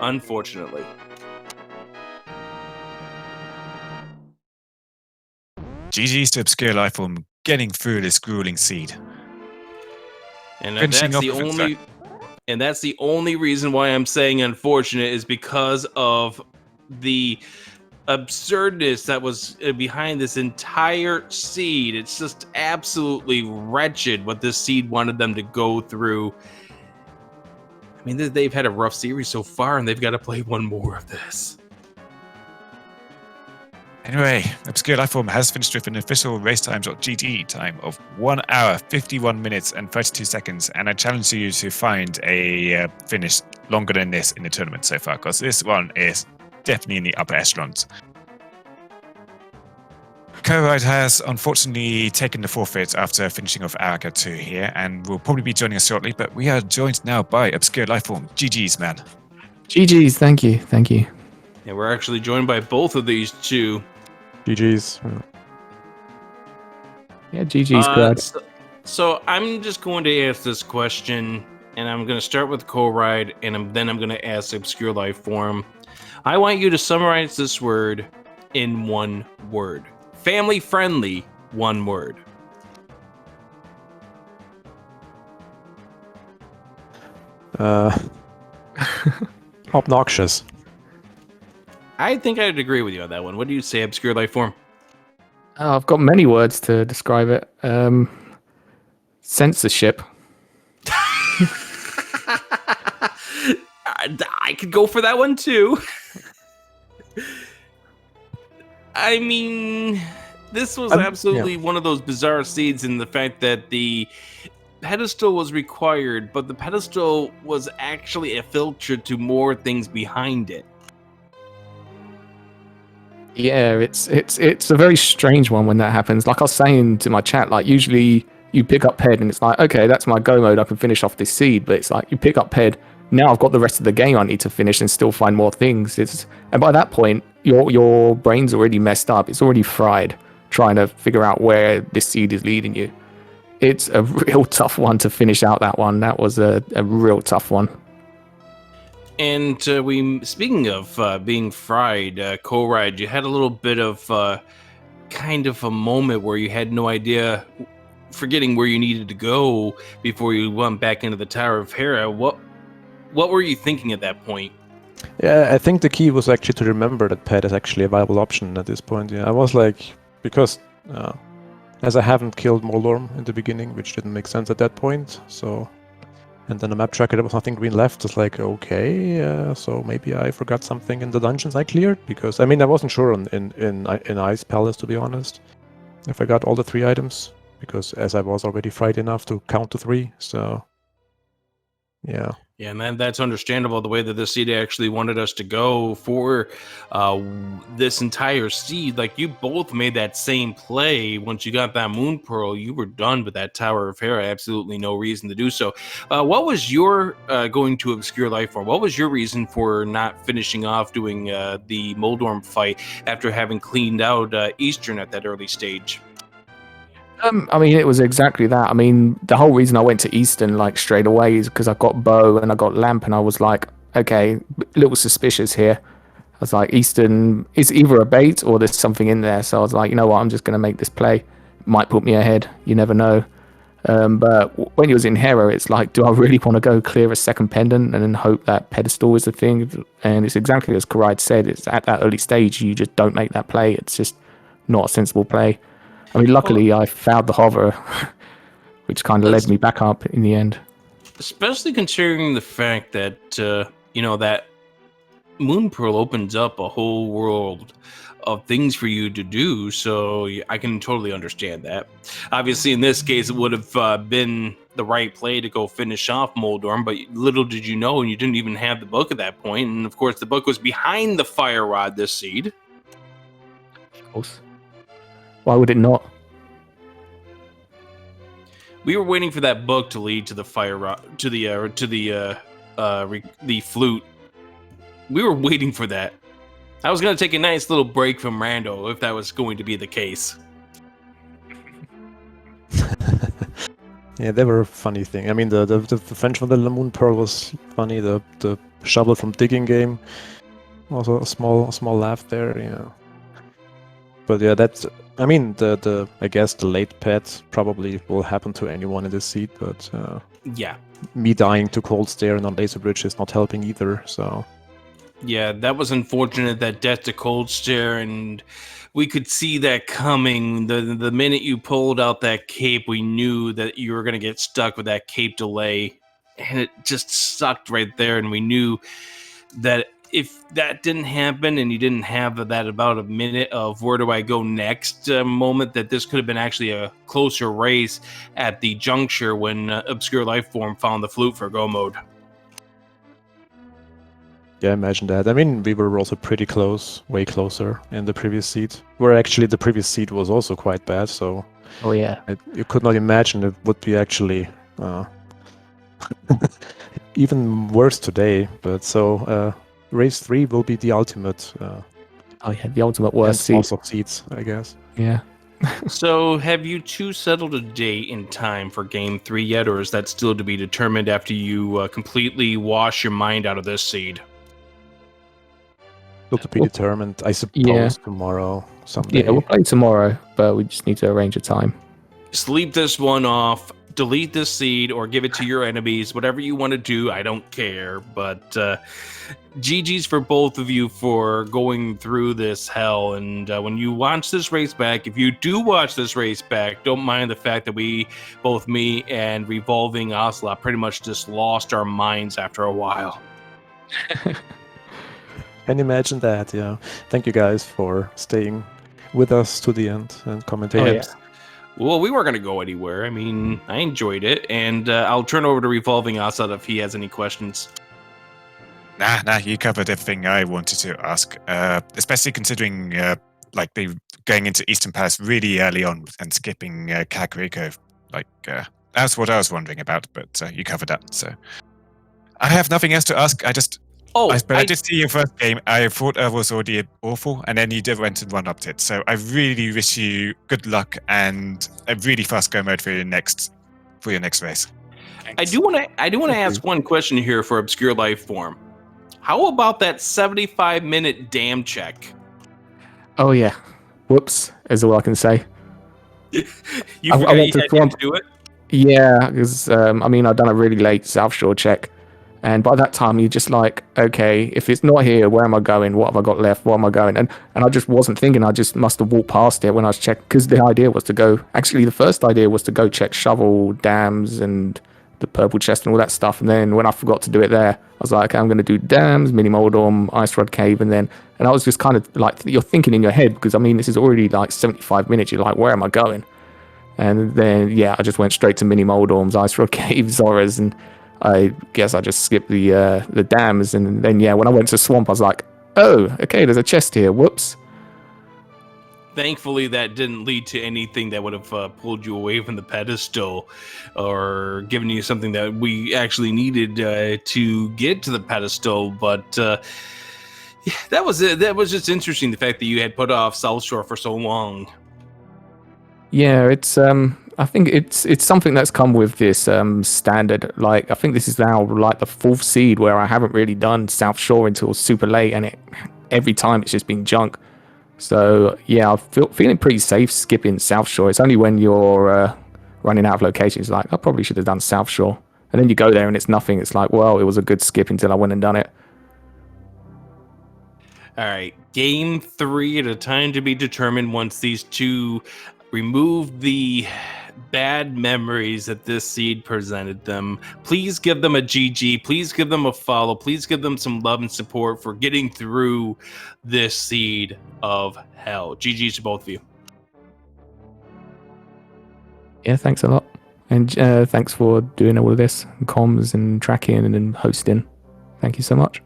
Unfortunately. GG's to Obscure Lifeform getting through this grueling seed. And that's the only reason why I'm saying unfortunate is because of the absurdness that was behind this entire seed. It's just absolutely wretched what this seed wanted them to go through. I mean, they've had a rough series so far, and they've got to play 1 more of this. Anyway, Obscure Lifeform has finished with an official racetimes.gg time of 1 hour, 51 minutes, and 32 seconds. And I challenge you to find a finish longer than this in the tournament so far, because this one is definitely in the upper echelons. Corride has unfortunately taken the forfeit after finishing off Aga 2 here, and will probably be joining us shortly, but we are joined now by Obscure Lifeform. GG's, man. GG's, thank you. And we're actually joined by both of these two. GG's. Yeah, GG's, good. So I'm just going to ask this question, and I'm going to start with Corride, and then I'm going to ask Obscure Lifeform. I want you to summarize this word in 1 word. Family friendly, 1 word. Obnoxious. I think I'd agree with you on that one. What do you say, Obscure Lifeform? I've got many words to describe it. Censorship. I could go for that one too. I mean, this was absolutely one of those bizarre seeds in the fact that the pedestal was required, but the pedestal was actually a filter to more things behind it. Yeah, it's a very strange one when that happens. Like I was saying to my chat, like usually you pick up Ped and it's like, okay, that's my go mode. I can finish off this seed, but it's like you pick up Ped. Now I've got the rest of the game I need to finish and still find more things. And by that point, your brain's already messed up. It's already fried trying to figure out where this seed is leading you. It's a real tough one to finish out that one. That was a real tough one. And speaking of being fried, Corride, you had a little bit of kind of a moment where you had no idea, forgetting where you needed to go before you went back into the Tower of Hera. What were you thinking at that point? Yeah, I think the key was actually to remember that Ped is actually a viable option at this point. Yeah, I was like, because as I haven't killed Moldorm in the beginning, which didn't make sense at that point, so. And then the map tracker, there was nothing green left. It's like, okay, so maybe I forgot something in the dungeons I cleared, because I mean I wasn't sure in Ice Palace, to be honest, if I got all the 3 items, because as I was already fried enough to count to 3, so yeah. Yeah, man, that's understandable. The way that the seed actually wanted us to go for this entire seed, like you both made that same play. Once you got that Moon Pearl, you were done with that Tower of Hera. Absolutely no reason to do so. What was your going to Obscure Lifeform? What was your reason for not finishing off doing the Moldorm fight after having cleaned out Eastern at that early stage? I mean, it was exactly that. I mean, the whole reason I went to Eastern like straight away is because I got bow and I got lamp, and I was like, okay, a little suspicious here. I was like, Eastern is either a bait or there's something in there. So I was like, you know what, I'm just going to make this play. Might put me ahead. You never know. But when you was in Hera, it's like, do I really want to go clear a second pendant and then hope that pedestal is the thing? And it's exactly as Corride said. It's at that early stage, you just don't make that play. It's just not a sensible play. I mean, luckily I found the hover, which kind of led me back up in the end. Especially considering the fact that, that Moon Pearl opens up a whole world of things for you to do, so I can totally understand that. Obviously, in this case, it would have been the right play to go finish off Moldorm, but little did you know, and you didn't even have the book at that point, and of course, the book was behind the Fire Rod this seed. Of course. Why would it not? We were waiting for that book to lead to the fire rod, to the flute. We were waiting for that. I was gonna take a nice little break from Rando if that was going to be the case. Yeah, they were a funny thing. I mean, the French from the Moon Pearl was funny. The shovel from digging game, also a small laugh there. Yeah. But yeah, that's. I mean, I guess the late pet probably will happen to anyone in this seat, but yeah, me dying to cold stare and on laser bridge is not helping either. So yeah, that was unfortunate. That death to cold stare, and we could see that coming. The minute you pulled out that cape, we knew that you were going to get stuck with that cape delay, and it just sucked right there. And we knew that if that didn't happen and you didn't have that about a minute of where do I go next moment, that this could have been actually a closer race at the juncture when Obscure Lifeform found the flute for go mode. Yeah, imagine that. I mean, we were also pretty close, way closer in the previous seat, where actually the previous seat was also quite bad, so... Oh, yeah. You could not imagine it would be actually even worse today, but so... Race 3 will be the ultimate. Oh yeah, the ultimate worst seat. Of seats, I guess. Yeah. So, have you two settled a date in time for Game 3 yet, or is that still to be determined after you completely wash your mind out of this seed? Still to be determined, I suppose, tomorrow, someday. Yeah, we'll play tomorrow, but we just need to arrange a time. Sleep this one off. delete this seed or give it to your enemies, whatever you want to do. I don't care. But GG's for both of you for going through this hell. And when you watch this race back, if you do watch this race back, don't mind the fact that both me and Revolving Ocelot, pretty much just lost our minds after a while. Can you imagine that? Yeah. Thank you guys for staying with us to the end and commentating. Oh, yeah. Well, we weren't going to go anywhere. I mean, I enjoyed it. And I'll turn over to Revolving Ocelot if he has any questions. Nah, you covered everything I wanted to ask, especially considering like they going into Eastern Palace really early on and skipping Kakariko. Like, that's what I was wondering about, but you covered that, so. I have nothing else to ask. I did see your first game. I thought I was already awful, and then you did went and one-upped it. So I really wish you good luck and a really fast go mode for your next race. Thanks. I do want to ask one question here for ObscureLifeForm. How about that 75-minute dam check? Oh yeah, whoops is all I can say. You forgot you had to do it? Yeah, because I mean I've done a really late South Shore check. And by that time, you're just like, okay, if it's not here, where am I going? What have I got left? Where am I going? And I just wasn't thinking. I just must have walked past it when I was checking. Because the idea was to go... Actually, the first idea was to go check shovel, dams, and the purple chest and all that stuff. And then when I forgot to do it there, I was like, okay, I'm going to do dams, mini moldorm, ice rod cave. And I was just kind of like, you're thinking in your head. Because, I mean, this is already like 75 minutes. You're like, where am I going? And then, yeah, I just went straight to mini moldorms, ice rod cave, Zoras, and... I guess I just skipped the dams, and then yeah, when I went to Swamp, I was like, oh, okay, there's a chest here. Whoops. Thankfully, that didn't lead to anything that would have pulled you away from the pedestal or given you something that we actually needed to get to the pedestal. But yeah, that was it. That was just interesting, the fact that you had put off South Shore for so long. Yeah, it's I think it's something that's come with this standard. Like I think this is now like the 4th seed where I haven't really done South Shore until super late, and every time it's just been junk. So yeah, I'm feeling pretty safe skipping South Shore. It's only when you're running out of locations like I probably should have done South Shore, and then you go there and it's nothing. It's like, well, it was a good skip until I went and done it. All right, game 3 at a time to be determined once these two remove the bad memories that this seed presented them. Please give them a GG. Please give them a follow. Please give them some love and support for getting through this seed of hell. GG's to both of you. Yeah, thanks a lot. And thanks for doing all of this, comms and tracking and hosting. Thank you so much.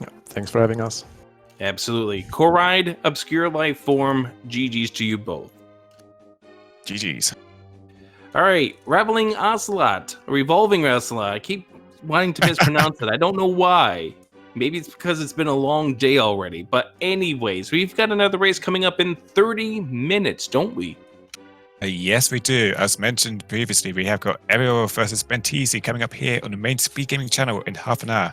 Yeah, thanks for having us. Absolutely. Corride, ObscureLifeForm, GG's to you both. GG's. All right, Reveling Ocelot, Revolving Ocelot. I keep wanting to mispronounce it. I don't know why. Maybe it's because it's been a long day already. But anyways, we've got another race coming up in 30 minutes, don't we? Yes, we do. As mentioned previously, we have got Ariel versus Bentisi coming up here on the main SpeedGaming channel in half an hour.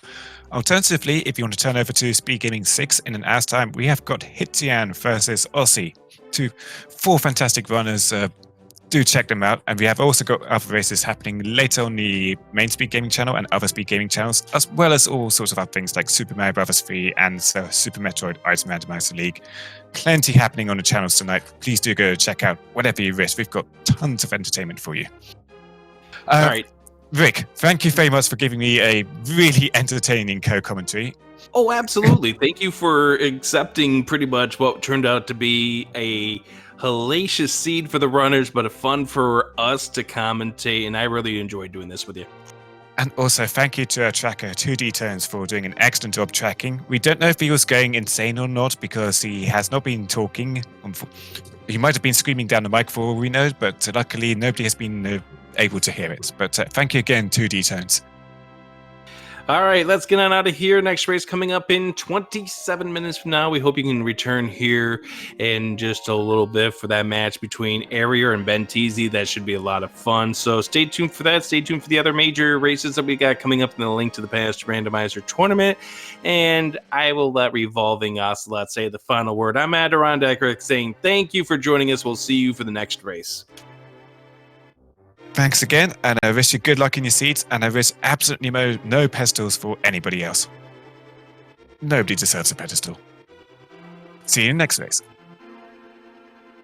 Alternatively, if you want to turn over to SpeedGaming 6 in an hour's time, we have got Hitzian versus Aussie. 4 fantastic runners. Do check them out. And we have also got other races happening later on the main SpeedGaming channel and other SpeedGaming channels, as well as all sorts of other things like Super Mario Bros. 3 and Super Metroid Item Randomizer League. Plenty happening on the channels tonight. Please do go check out whatever you wish. We've got tons of entertainment for you. All right. Rick, thank you very much for giving me a really entertaining co-commentary. Oh, absolutely. Thank you for accepting pretty much what turned out to be a hellacious seed for the runners, but a fun for us to commentate, and I really enjoyed doing this with you. And also, thank you to our tracker, 2D Turns, for doing an excellent job tracking. We don't know if he was going insane or not, because he has not been talking. He might have been screaming down the mic for all we know, but luckily nobody has been able to hear it. But thank you again, 2D Turns. All right, let's get on out of here. Next race coming up in 27 minutes from now. We hope you can return here in just a little bit for that match between Arier and Bentisi. That should be a lot of fun. So stay tuned for that. Stay tuned for the other major races that we got coming up in the Link to the Past Randomizer tournament. And I will let Revolving Ocelot say the final word. I'm Adirondack saying thank you for joining us. We'll see you for the next race. Thanks again, and I wish you good luck in your seats, and I wish absolutely no pedestals for anybody else. Nobody deserves a pedestal. See you in the next race.